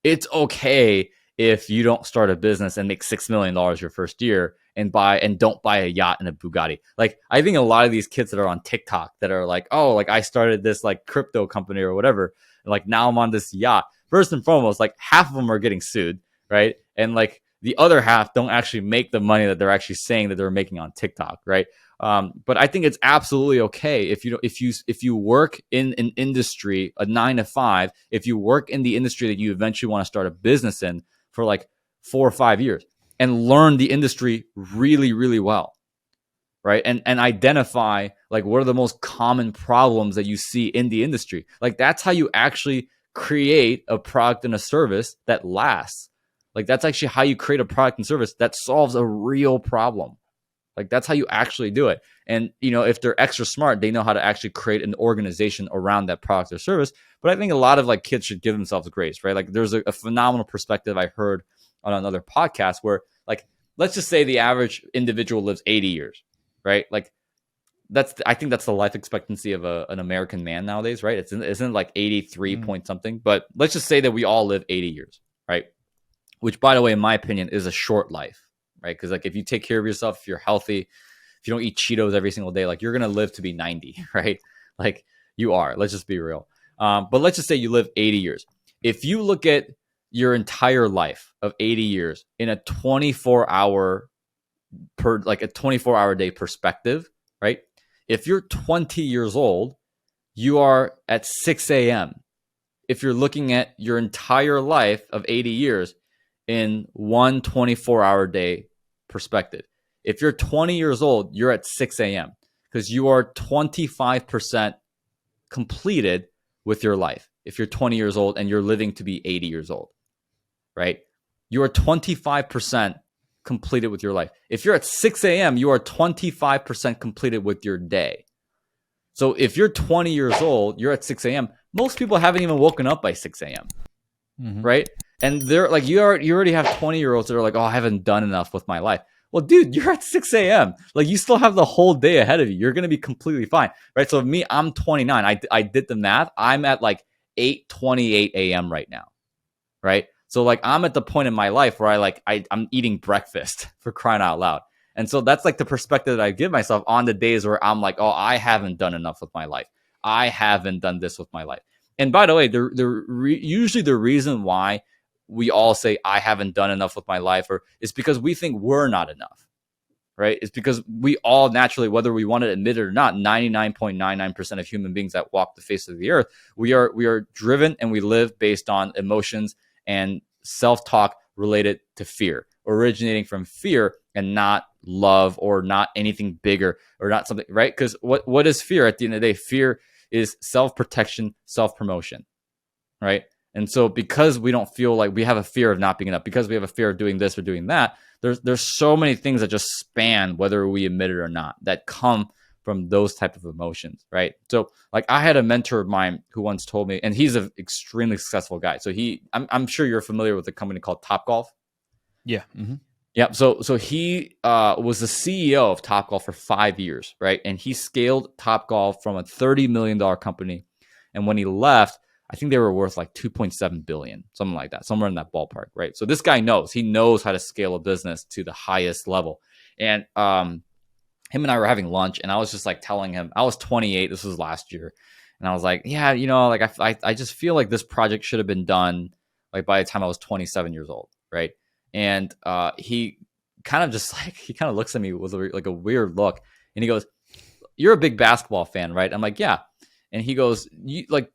It's okay if you don't start a business and make $6 million your first year and don't buy a yacht and a Bugatti. Like I think a lot of these kids that are on TikTok that are like, oh, like I started this like crypto company or whatever, and like now I'm on this yacht. First and foremost, like half of them are getting sued, right? And like the other half don't actually make the money that they're actually saying that they're making on TikTok, right? But I think it's absolutely okay if you work in an industry, a 9 to 5, if you work in the industry that you eventually want to start a business in for like 4 or 5 years and learn the industry really, really well, right? And identify like what are the most common problems that you see in the industry. Like that's how you actually create a product and a service that lasts. Like that's actually how you create a product and service that solves a real problem. Like that's how you actually do it. And, if they're extra smart, they know how to actually create an organization around that product or service. But I think a lot of like kids should give themselves grace, right? Like there's a phenomenal perspective I heard on another podcast where like, let's just say the average individual lives 80 years, right? Like I think that's the life expectancy of an American man nowadays, right? Isn't like 83 point something, but let's just say that we all live 80 years, right? Which, by the way, in my opinion, is a short life, right? Because like if you take care of yourself, if you're healthy, if you don't eat Cheetos every single day, like you're gonna live to be 90, right? Like you are. Let's just be real. But let's just say you live 80 years. If you look at your entire life of 80 years in a 24-hour day perspective, right? If you're 20 years old, you are at 6 a.m. If you're looking at your entire life of 80 years in one 24-hour day perspective. If you're 20 years old, you're at 6 a.m. because you are 25% completed with your life. If you're 20 years old and you're living to be 80 years old, right? You are 25% completed with your life. If you're at 6 a.m., you are 25% completed with your day. So if you're 20 years old, you're at 6 a.m. Most people haven't even woken up by 6 a.m. Right? And they're like, you already have 20-year-olds that are like, oh, I haven't done enough with my life. Well, dude, you're at 6 a.m. Like you still have the whole day ahead of you. You're going to be completely fine. Right? So me, I'm 29. I did the math. I'm at like 8:28 a.m. right now. Right? So like I'm at the point in my life where I'm eating breakfast, for crying out loud. And so that's like the perspective that I give myself on the days where I'm like, oh, I haven't done enough with my life. I haven't done this with my life. And by the way, usually the reason why we all say I haven't done enough with my life is because we think we're not enough, right? It's because we all naturally, whether we want to admit it or not, 99.99% of human beings that walk the face of the earth, we are driven and we live based on emotions and self-talk related to fear, originating from fear and not love or not anything bigger or not something, right? Because what is fear at the end of the day? Fear is self-protection, self-promotion, right? And so because we don't feel like we have a fear of not being enough, because we have a fear of doing this or doing that, there's so many things that just span, whether we admit it or not, that come from those type of emotions, right? So like I had a mentor of mine who once told me, and he's an extremely successful guy. So I'm sure you're familiar with a company called Topgolf. Yeah. Mm-hmm. Yeah. So he was the CEO of Topgolf for 5 years, right? And he scaled Topgolf from a $30 million company. And when he left, I think they were worth like 2.7 billion, something like that, somewhere in that ballpark, right? So this guy knows how to scale a business to the highest level. And him and I were having lunch, and I was just like telling him, I was 28, this was last year, and I was like, yeah, like I just feel like this project should have been done like by the time I was 27 years old, right? And he kind of looks at me with like a weird look, and he goes, "You're a big basketball fan, right?" I'm like, "Yeah," and he goes, "You like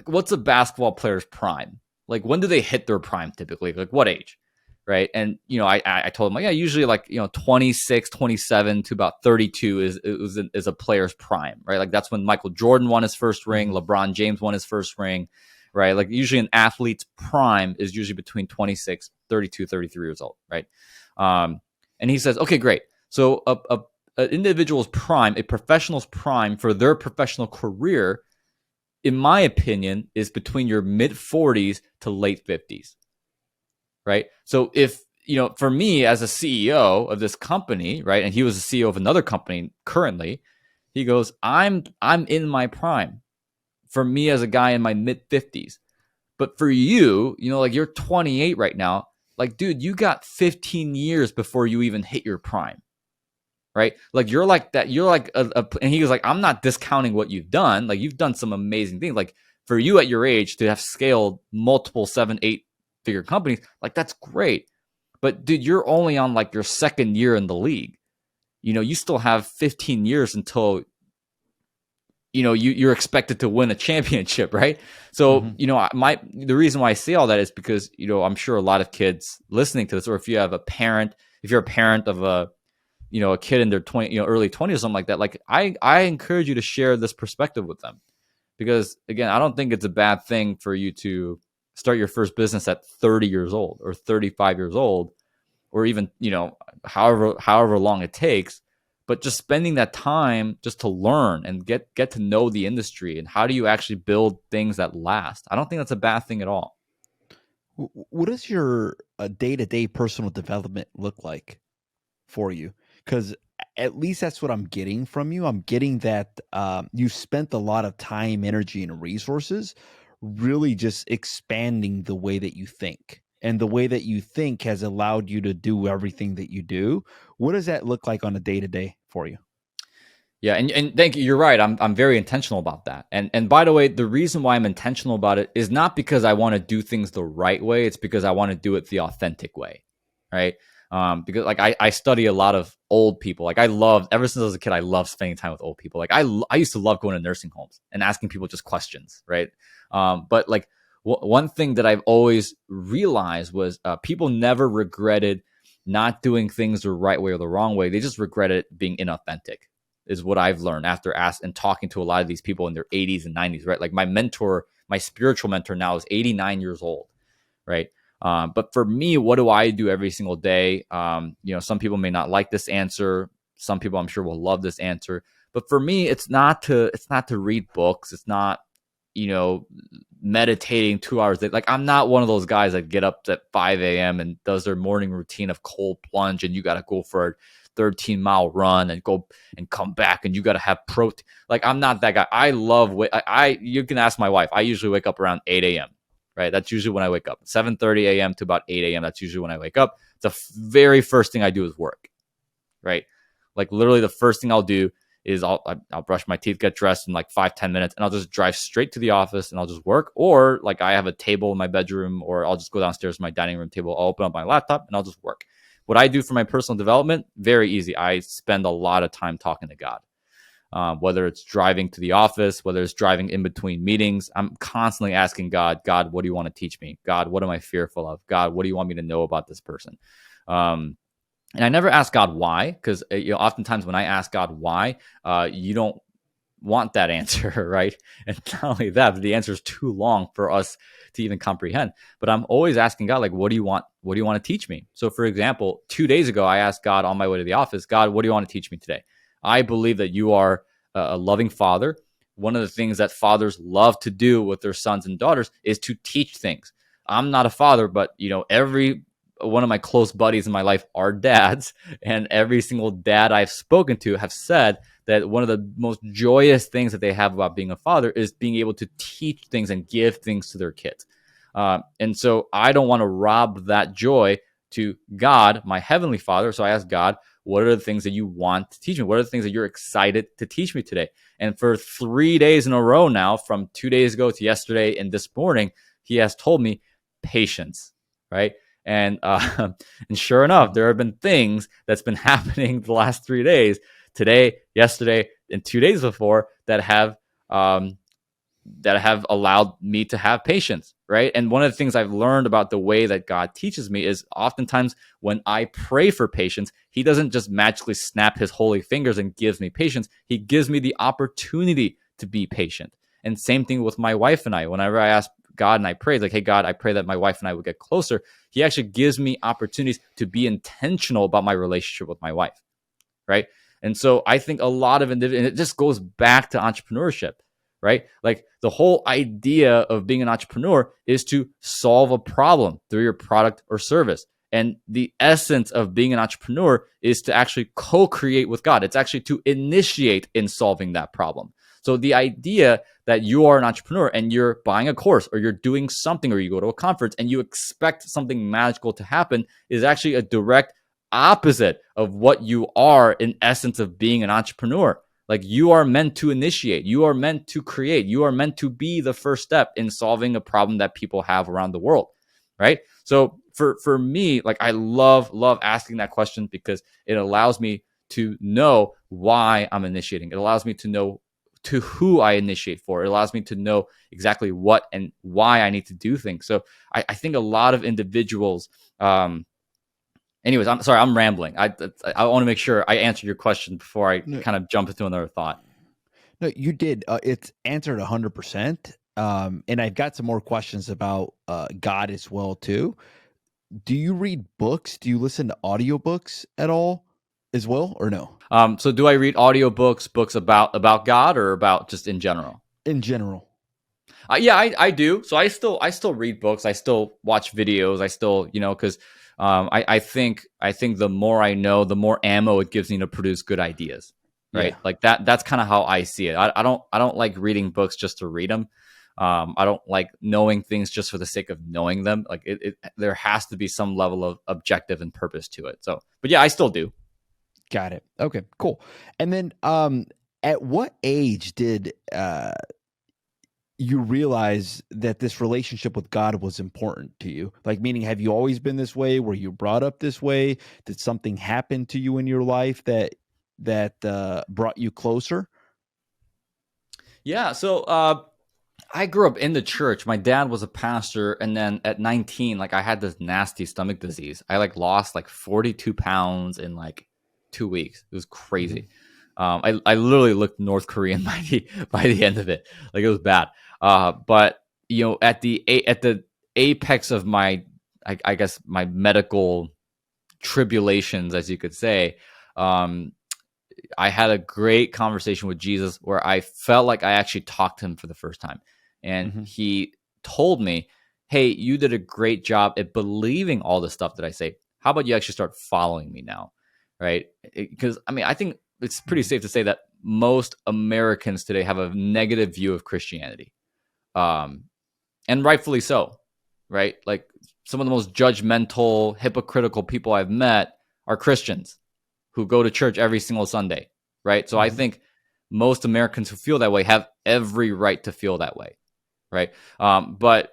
what's a basketball player's prime? Like when do they hit their prime typically? Like what age?" Right. And, I told him, like, yeah, usually like, 26, 27 to about 32 is a player's prime, right? Like that's when Michael Jordan won his first ring. LeBron James won his first ring, right? Like usually an athlete's prime is usually between 26, 32, 33 years old, right? And he says, okay, great. So an individual's prime, a professional's prime for their professional career, in my opinion, is between your mid 40s to late 50s. Right. So if, for me as a CEO of this company, right, and he was the CEO of another company currently, he goes, I'm in my prime for me as a guy in my mid 50s. But for you, like you're 28 right now, like, dude, you got 15 years before you even hit your prime. Right. Like you're like that. You're like and he goes like, I'm not discounting what you've done. Like you've done some amazing things. Like for you at your age to have scaled multiple 7-8 figure companies, like that's great. But dude, you're only on like your second year in the league. You still have 15 years until you're expected to win a championship, right? So the reason why I say all that is because I'm sure a lot of kids listening to this, or if you're a parent of a kid in their 20 early 20s or something like that, like I encourage you to share this perspective with them, because again, I don't think it's a bad thing for you to start your first business at 30 years old or 35 years old, or even, however long it takes, but just spending that time just to learn and get to know the industry and how do you actually build things that last. I don't think that's a bad thing at all. What does your day-to-day personal development look like for you? Because at least that's what I'm getting from you. I'm getting that you spent a lot of time, energy, and resources really just expanding the way that you think. And the way that you think has allowed you to do everything that you do. What does that look like on a day-to-day for you? Yeah, and thank you. You're right. I'm very intentional about that. And by the way, the reason why I'm intentional about it is not because I want to do things the right way. It's because I want to do it the authentic way, right? Because like I study a lot of old people. Like I love, ever since I was a kid, I love spending time with old people. Like I used to love going to nursing homes and asking people just questions, right? But like one thing that I've always realized was people never regretted not doing things the right way or the wrong way. They just regretted being inauthentic, is what I've learned after asking and talking to a lot of these people in their 80s and 90s, right? Like my mentor, my spiritual mentor now is 89 years old, right? But for me, what do I do every single day? Some people may not like this answer. Some people I'm sure will love this answer. But for me, it's not to read books. It's not, meditating 2 hours. Like I'm not one of those guys that get up at 5 a.m. and does their morning routine of cold plunge and you got to go for a 13-mile run and go and come back and you got to have protein. Like I'm not that guy. I love, you can ask my wife. I usually wake up around 8 a.m. Right? That's usually when I wake up. 7:30 a.m. to about 8 a.m. That's usually when I wake up. The very first thing I do is work, right? Like literally the first thing I'll do is I'll brush my teeth, get dressed in like 5-10 minutes, and I'll just drive straight to the office and I'll just work. Or like I have a table in my bedroom, or I'll just go downstairs to my dining room table. I'll open up my laptop and I'll just work. What I do for my personal development, very easy. I spend a lot of time talking to God. Whether it's driving to the office, whether it's driving in between meetings, I'm constantly asking God, what do you want to teach me? God, what am I fearful of? God, what do you want me to know about this person? And I never ask God why, because oftentimes when I ask God why, you don't want that answer, right? And not only that, but the answer is too long for us to even comprehend. But I'm always asking God, like, what do you want? What do you want to teach me? So, for example, 2 days ago, I asked God on my way to the office, God, what do you want to teach me today? I believe that you are a loving father. One of the things that fathers love to do with their sons and daughters is to teach things. I'm not a father, but every one of my close buddies in my life are dads, and every single dad I've spoken to have said that one of the most joyous things that they have about being a father is being able to teach things and give things to their kids. And so I don't want to rob that joy to God, my heavenly Father. So I ask God, what are the things that you want to teach me? What are the things that you're excited to teach me today? And for 3 days in a row now, from 2 days ago to yesterday and this morning, he has told me patience, right? And and sure enough, there have been things that's been happening the last 3 days, today, yesterday, and 2 days before, that have allowed me to have patience, right? And one of the things I've learned about the way that God teaches me is oftentimes when I pray for patience, he doesn't just magically snap his holy fingers and gives me patience. He gives me the opportunity to be patient. And same thing with my wife and I. Whenever I ask God and I pray, like, hey, God, I pray that my wife and I would get closer, he actually gives me opportunities to be intentional about my relationship with my wife, right? And so I think a lot of individuals, and it just goes back to entrepreneurship, right? Like the whole idea of being an entrepreneur is to solve a problem through your product or service. And the essence of being an entrepreneur is to actually co-create with God. It's actually to initiate in solving that problem. So the idea that you are an entrepreneur and you're buying a course or you're doing something or you go to a conference and you expect something magical to happen is actually a direct opposite of what you are in essence of being an entrepreneur. Like you are meant to initiate, you are meant to create, you are meant to be the first step in solving a problem that people have around the world, right? So for me, like I love asking that question because it allows me to know why I'm initiating. It allows me to know to who I initiate for. It allows me to know exactly what and why I need to do things. So I think a lot of individuals, anyways, I'm sorry, I'm rambling. I want to make sure I answer your question before I kind of jump into another thought. No, you did. It's answered 100%. And I've got some more questions about God as well too. Do you read books? Do you listen to audiobooks at all as well, or no? So do I read audiobooks, books about God, or about just in general? In general. Yeah, I do. So I still read books. I still watch videos. I still, because I think the more I know, the more ammo it gives me to produce good ideas, Yeah. right? Like that's kind of how I see it. I don't like reading books just to read them. I don't like knowing things just for the sake of knowing them. Like there has to be some level of objective and purpose to it. So, but yeah, I still do. Got it. Okay, cool. And then at what age did you realize that this relationship with God was important to you? Like, meaning, have you always been this way? Were you brought up this way? Did something happen to you in your life that brought you closer? Yeah. So I grew up in the church. My dad was a pastor, and then at 19, like I had this nasty stomach disease. I like lost like 42 pounds in like 2 weeks. It was Mhm. crazy. I literally looked North Korean by the end of it. Like it was bad. But at the apex of my I guess my medical tribulations, as you could say, um, I had a great conversation with Jesus where I felt like I actually talked to him for the first time. And Mhm. he told me, "Hey, you did a great job at believing all the stuff that I say. How about you actually start following me now?" Right? Because I mean, I think it's pretty Mhm. safe to say that most Americans today have a negative view of Christianity. Um, and rightfully so, right? Like some of the most judgmental, hypocritical people I've met are Christians who go to church every single Sunday, right? So I Mhm. think most Americans who feel that way have every right to feel that way, right? But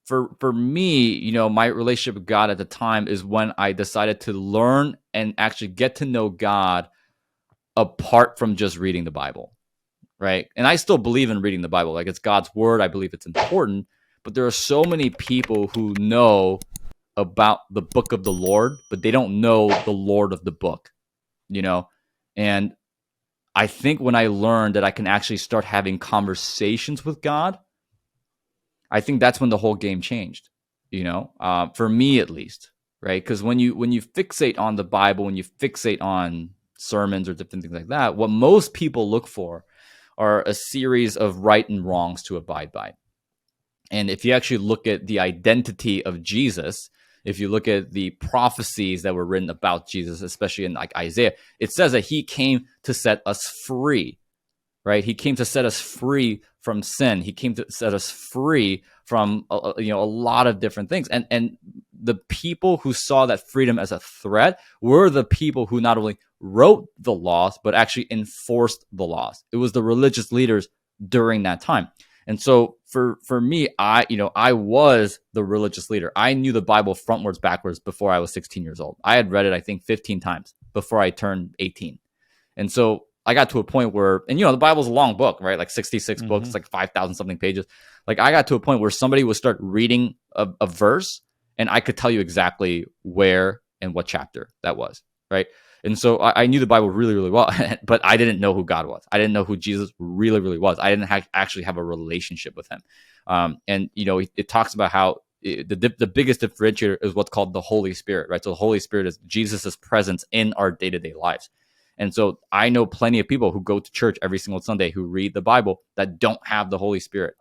for me, my relationship with God at the time is when I decided to learn and actually get to know God apart from just reading the Bible, right? And I still believe in reading the Bible, like it's God's word. I believe it's important, but there are so many people who know about the book of the Lord, but they don't know the Lord of the book, you know? And I think when I learned that I can actually start having conversations with God, I think that's when the whole game changed. For me at least, right? Because when you fixate on the Bible, when you fixate on sermons or different things like that, what most people look for are a series of right and wrongs to abide by. And if you actually look at the identity of Jesus, if you look at the prophecies that were written about Jesus, especially in like Isaiah, it says that he came to set us free, right? He came to set us free from sin. He came to set us free from a lot of different things. And the people who saw that freedom as a threat were the people who not only wrote the laws but actually enforced the laws. It was the religious leaders during that time. And so for me, I was the religious leader. I knew the Bible frontwards backwards before I was 16 years old. I had read it I think 15 times before I turned 18. And so I got to a point where, and the Bible's a long book, right? Like 66 books, Mhm. like 5,000 something pages. Like I got to a point where somebody would start reading a verse and I could tell you exactly where and what chapter that was, right? And so I knew the Bible really, really well, but I didn't know who God was. I didn't know who Jesus really, really was. I didn't actually have a relationship with him. It talks about how the biggest differentiator is what's called the Holy Spirit, right? So the Holy Spirit is Jesus's presence in our day-to-day lives. And so I know plenty of people who go to church every single Sunday who read the Bible that don't have the Holy Spirit.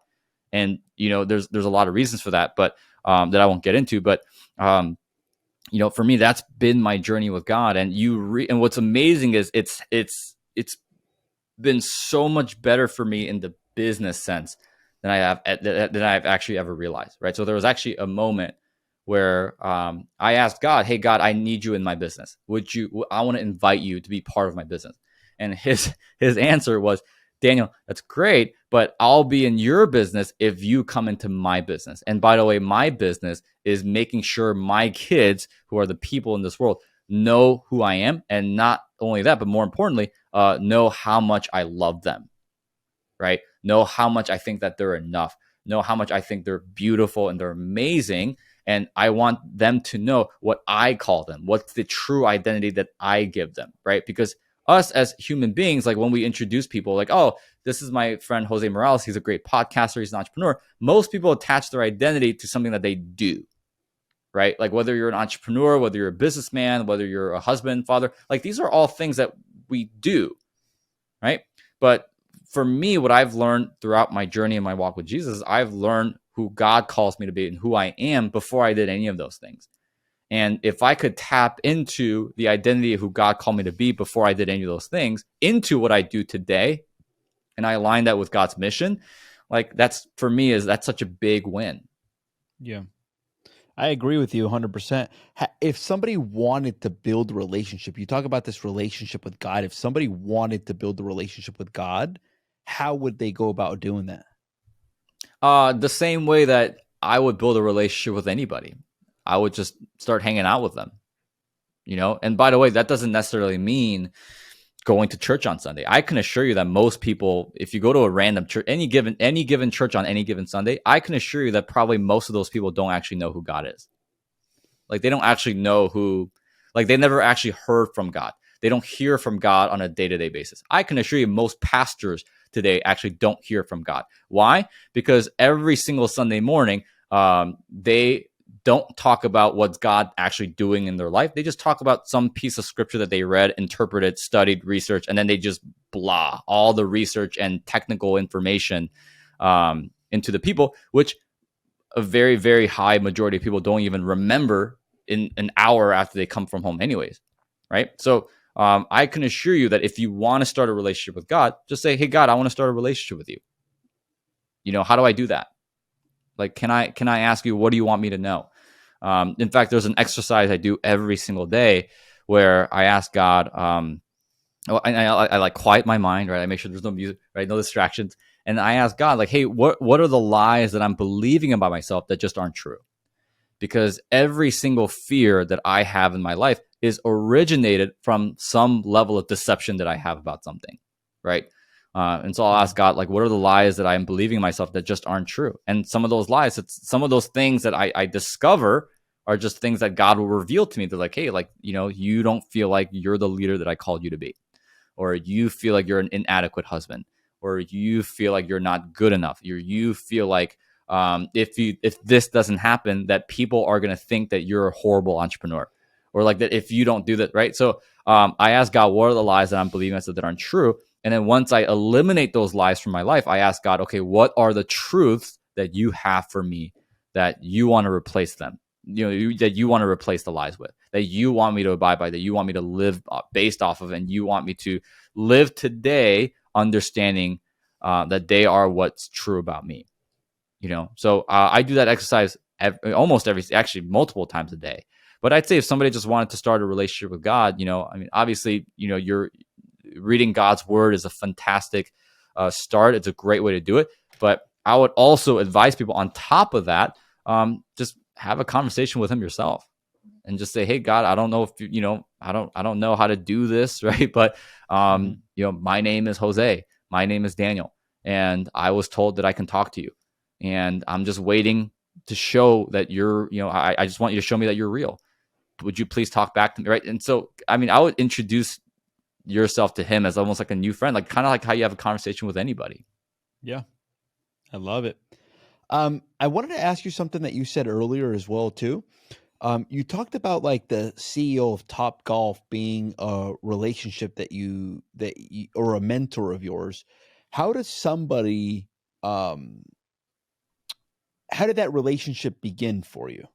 And there's a lot of reasons for that, but that I won't get into. But for me, that's been my journey with God. And and what's amazing is it's been so much better for me in the business sense than I've actually ever realized. Right. So there was actually a moment where I asked God, "Hey God, I need you in my business. I want to invite you to be part of my business." And his answer was, "Daniel, that's great, but I'll be in your business if you come into my business. And by the way, my business is making sure my kids, who are the people in this world, know who I am, and not only that, but more importantly, know how much I love them, right? Know how much I think that they're enough. Know how much I think they're beautiful and they're amazing. And I want them to know what I call them, what's the true identity that I give them, right? Because us as human beings, like when we introduce people, like, oh, this is my friend Jose Morales. He's a great podcaster. He's an entrepreneur. Most people attach their identity to something that they do, right? Like whether you're an entrepreneur, whether you're a businessman, whether you're a husband, father, like these are all things that we do, right? But for me, what I've learned throughout my journey and my walk with Jesus, I've learned who God calls me to be and who I am before I did any of those things. And if I could tap into the identity of who God called me to be before I did any of those things into what I do today, and I align that with God's mission, like that's for me that's such a big win. Yeah. I agree with you 100%. If somebody wanted to build a relationship, you talk about this relationship with God. If somebody wanted to build a relationship with God, how would they go about doing that? The same way that I would build a relationship with anybody. I would just start hanging out with them, And by the way, that doesn't necessarily mean going to church on Sunday. I can assure you that most people, if you go to a random church, any given church on any given Sunday, I can assure you that probably most of those people don't actually know who God is. Like they don't actually know they never actually heard from God. They don't hear from God on a day-to-day basis. I can assure you most pastors today actually don't hear from God. Why? Because every single Sunday morning, they don't talk about what's God actually doing in their life. They just talk about some piece of scripture that they read, interpreted, studied, researched, and then they just blah all the research and technical information into the people, which a very, very high majority of people don't even remember in an hour after they come from home anyways, right? So I can assure you that if you want to start a relationship with God, just say, hey, God, I want to start a relationship with you. How do I do that? Like, can I ask you, what do you want me to know? In fact, there's an exercise I do every single day where I ask God, I like quiet my mind, right? I make sure there's no music, right? No distractions. And I ask God, like, hey, what are the lies that I'm believing about myself that just aren't true? Because every single fear that I have in my life is originated from some level of deception that I have about something, right? And so I'll ask God, like, what are the lies that I'm believing in myself that just aren't true? And some of those lies, some of those things that I discover are just things that God will reveal to me. They're like, hey, like, you don't feel like you're the leader that I called you to be, or you feel like you're an inadequate husband, or you feel like you're not good enough. You feel like if this doesn't happen, that people are going to think that you're a horrible entrepreneur, or like that if you don't do that, right? So I ask God, what are the lies that I'm believing myself that aren't true? And then once I eliminate those lies from my life, I ask God, okay, what are the truths that you have for me that you want to replace them? That you want to replace the lies with, that you want me to abide by, that you want me to live based off of, and you want me to live today understanding that they are what's true about me. So I do that exercise actually multiple times a day. But I'd say if somebody just wanted to start a relationship with God, obviously, you're reading God's word is a fantastic start. It's a great way to do it. But I would also advise people on top of that, just have a conversation with him yourself and just say, hey, God, I don't know if I don't know how to do this, right? But my name is Jose. My name is Daniel. And I was told that I can talk to you. And I'm just waiting to show that I just want you to show me that you're real. Would you please talk back to me, right? And so, I would introduce yourself to him as almost like a new friend, like kind of like how you have a conversation with anybody. Yeah, I love it. I wanted to ask you something that you said earlier as well too. You talked about like the CEO of Top Golf being a relationship that you or a mentor of yours. How does somebody how did that relationship begin for you?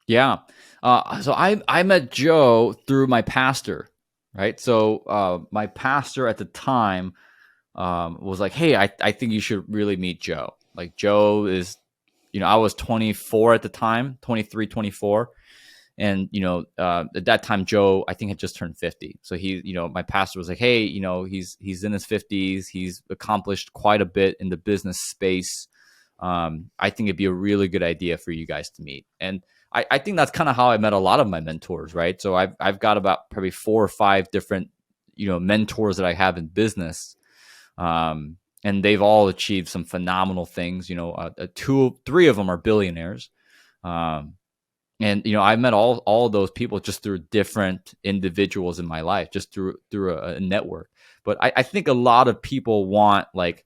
Yeah. So I met Joe through my pastor, right? So my pastor at the time was like, hey, I think you should really meet Joe. Like Joe is, I was 24 at the time, 23, 24. And, at that time, Joe, I think had just turned 50. So he, my pastor was like, hey, he's in his 50s. He's accomplished quite a bit in the business space. I think it'd be a really good idea for you guys to meet. And I think that's kind of how I met a lot of my mentors, right? So I've got about probably 4 or 5 different, mentors that I have in business. And they've all achieved some phenomenal things. 2, 3 of them are billionaires. And I met all of those people just through different individuals in my life, just through a network. But I think a lot of people want, like,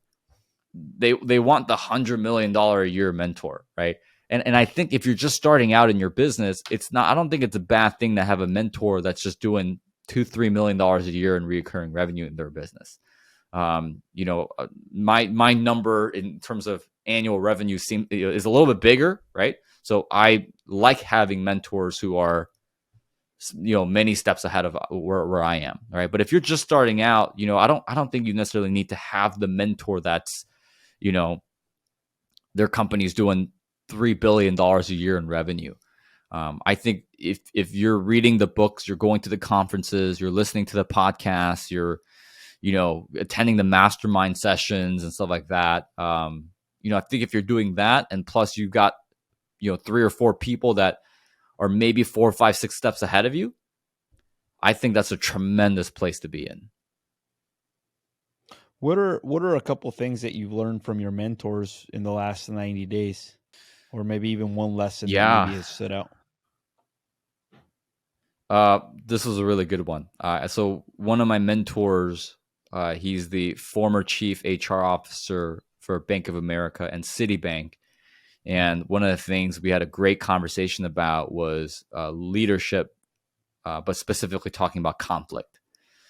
they want the $100 million a year mentor, right? And I think if you're just starting out in your business, I don't think it's a bad thing to have a mentor that's just doing $2-3 million a year in recurring revenue in their business. My number in terms of annual revenue is a little bit bigger, right? So I like having mentors who are, many steps ahead of where I am, right? But if you're just starting out, I don't think you necessarily need to have the mentor that's, their company's doing $3 billion a year in revenue. I think if you're reading the books, you're going to the conferences, you're listening to the podcasts, you're attending the mastermind sessions and stuff like that. I think if you're doing that, and plus you've got, 3 or 4 people that are maybe 4, 5, 6 steps ahead of you, I think that's a tremendous place to be in. What are a couple things that you've learned from your mentors in the last 90 days? Or maybe even one lesson that maybe has stood out? This was a really good one. So one of my mentors, he's the former chief HR officer for Bank of America and Citibank. And one of the things we had a great conversation about was leadership, but specifically talking about conflict.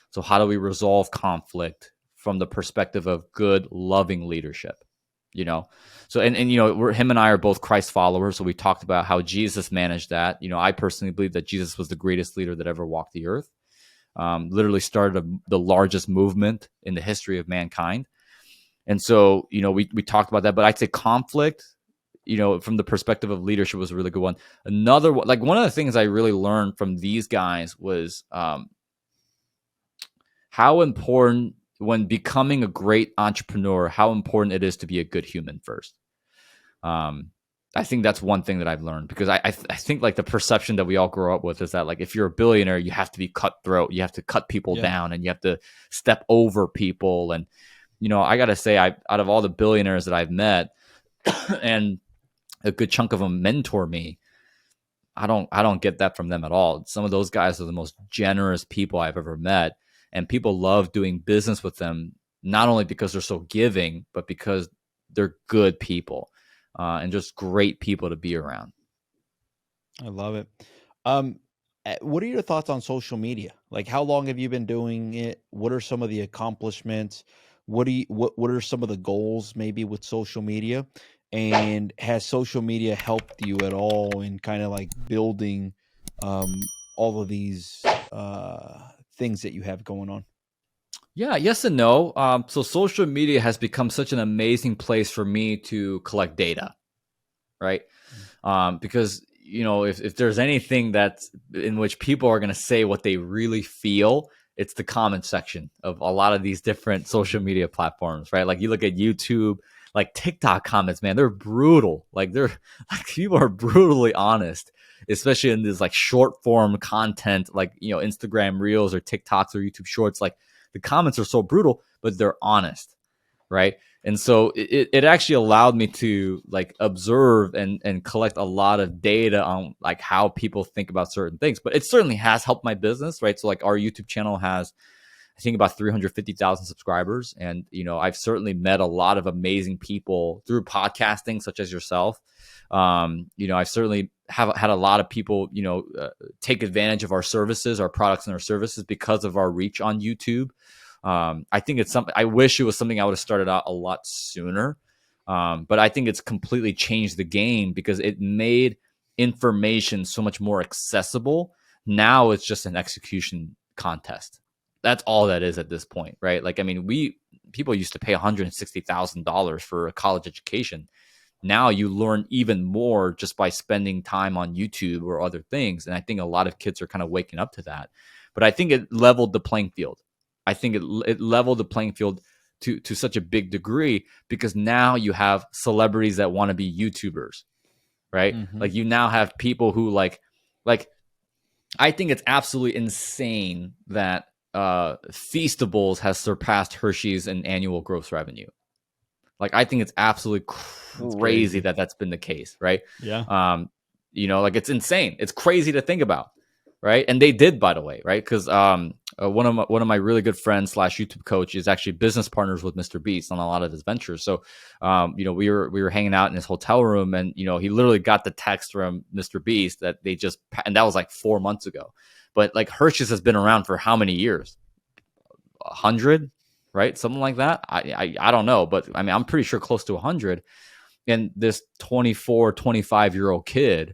So how do we resolve conflict from the perspective of good, loving leadership? So him and I are both Christ followers, so we talked about how Jesus managed that. I personally believe that Jesus was the greatest leader that ever walked the earth. Literally started the largest movement in the history of mankind. And so we talked about that, but I'd say conflict, from the perspective of leadership, was a really good one. Another one, like one of the things I really learned from these guys was how important, when becoming a great entrepreneur, how important it is to be a good human first. I think that's one thing that I've learned, because I think like the perception that we all grow up with is that, like, if you're a billionaire, you have to be cutthroat, you have to cut people down, and you have to step over people. And I gotta say, out of all the billionaires that I've met, and a good chunk of them mentor me, I don't get that from them at all. Some of those guys are the most generous people I've ever met, and people love doing business with them, not only because they're so giving, but because they're good people, and just great people to be around. I love it. What are your thoughts on social media? Like, how long have you been doing it? What are some of the accomplishments? What are some of the goals maybe with social media? And has social media helped you at all in kind of like building all of these things that you have going on? Yeah, yes and no. So social media has become such an amazing place for me to collect data, right? Because if there's anything that's in which people are going to say what they really feel, it's the comment section of a lot of these different social media platforms, right? Like, you look at YouTube, like TikTok comments, man, they're brutal. Like, people are brutally honest, especially in this like short form content, like Instagram Reels or TikToks or YouTube Shorts. Like, the comments are so brutal, but they're honest, right? And so it actually allowed me to like observe and collect a lot of data on like how people think about certain things. But it certainly has helped my business, right? So like our YouTube channel has, I think, about 350,000 subscribers. And, I've certainly met a lot of amazing people through podcasting, such as yourself. I certainly have had a lot of people, take advantage of our services, our products and our services, because of our reach on YouTube. I think it's something, I wish it was something I would have started out a lot sooner. But I think it's completely changed the game, because it made information so much more accessible. Now it's just an execution contest. That's all that is at this point, right? Like, I mean, people used to pay $160,000 for a college education. Now you learn even more just by spending time on YouTube or other things. And I think a lot of kids are kind of waking up to that. But I think it leveled the playing field. I think it leveled the playing field to such a big degree, because now you have celebrities that want to be YouTubers, right? Mm-hmm. Like, you now have people who like I think it's absolutely insane that Feastables has surpassed Hershey's in annual gross revenue. Like, I think it's absolutely crazy that that's been the case, right? Yeah. Like it's insane. It's crazy to think about, right? And they did, by the way, right? Because one of my really good friends slash YouTube coach is actually business partners with Mr. Beast on a lot of his ventures. So, we were hanging out in his hotel room, and he literally got the text from Mr. Beast that and that was like 4 months ago. But like Hershey's has been around for how many years? 100, right? Something like that. I don't know, but I mean, I'm pretty sure close to 100. And this 24, 25-year-old kid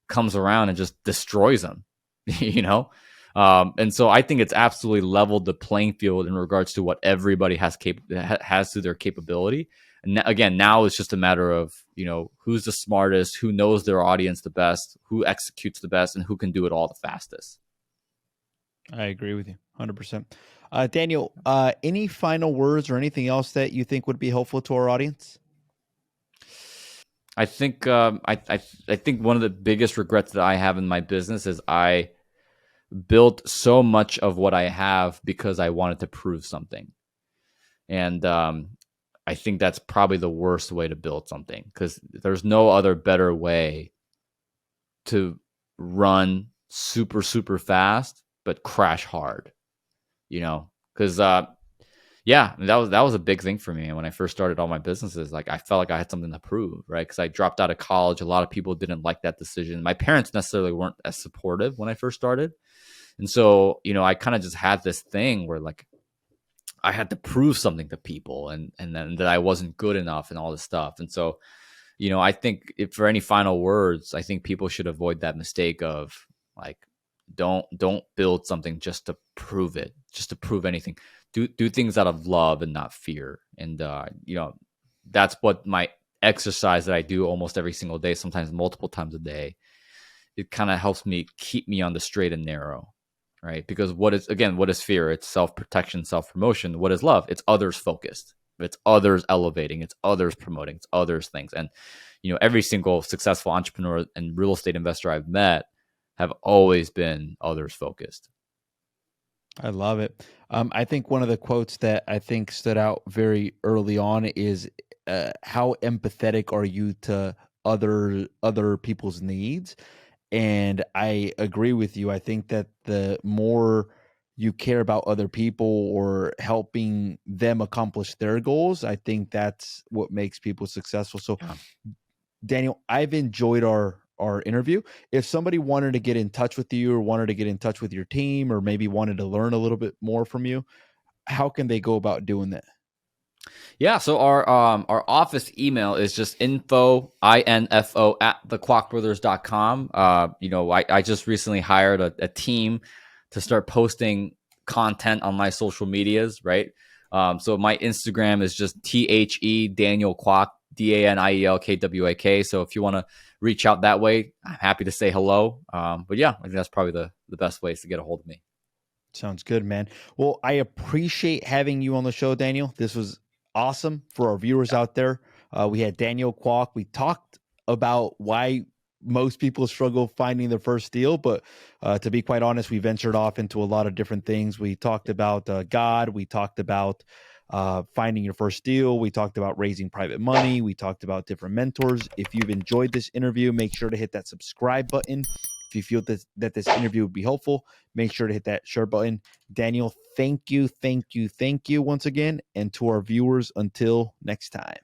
comes around and just destroys them, you know? And so I think it's absolutely leveled the playing field in regards to what everybody has to their capability. And again, now it's just a matter of, who's the smartest, who knows their audience the best, who executes the best, and who can do it all the fastest. I agree with you 100%. Daniel, any final words or anything else that you think would be helpful to our audience? I think I think one of the biggest regrets that I have in my business is I built so much of what I have because I wanted to prove something. And I think that's probably the worst way to build something, because there's no other better way to run super, super fast, but crash hard, because yeah, that was a big thing for me. And when I first started all my businesses, like I felt like I had something to prove, right? Because I dropped out of college. A lot of people didn't like that decision. My parents necessarily weren't as supportive when I first started. And so, I kind of just had this thing where like I had to prove something to people, and then that I wasn't good enough and all this stuff. And so, I think if for any final words, I think people should avoid that mistake of like, don't build something just to prove it, just to prove anything. Do things out of love and not fear. And that's what my exercise that I do almost every single day, sometimes multiple times a day. It kind of helps me keep me on the straight and narrow, right? Because what is fear? It's self-protection, self-promotion. What is love? It's others focused. It's others elevating. It's others promoting. It's others things. And every single successful entrepreneur and real estate investor I've met have always been others focused. I love it. I think one of the quotes that I think stood out very early on is, how empathetic are you to other people's needs? And I agree with you. I think that the more you care about other people or helping them accomplish their goals, I think that's what makes people successful. So, Yeah. Daniel, I've enjoyed our interview. If somebody wanted to get in touch with you or wanted to get in touch with your team or maybe wanted to learn a little bit more from you, how can they go about doing that? Yeah, so our office email is just info at thekwakbrothers.com. I just recently hired a team to start posting content on my social medias, right? So my Instagram is just THE Daniel Kwak, DANIELKWAK. So if you want to reach out that way, I'm happy to say hello. But yeah, I think that's probably the best ways to get a hold of me. Sounds good, man. Well, I appreciate having you on the show, Daniel. This was awesome for our viewers out there. We had Daniel Kwak. We talked about why most people struggle finding their first deal, but to be quite honest, we ventured off into a lot of different things. We talked about God. We talked about finding your first deal. We talked about raising private money. We talked about different mentors. If you've enjoyed this interview, make sure to hit that subscribe button. If you feel that this interview would be helpful, make sure to hit that share button. Daniel, thank you once again. And to our viewers, until next time.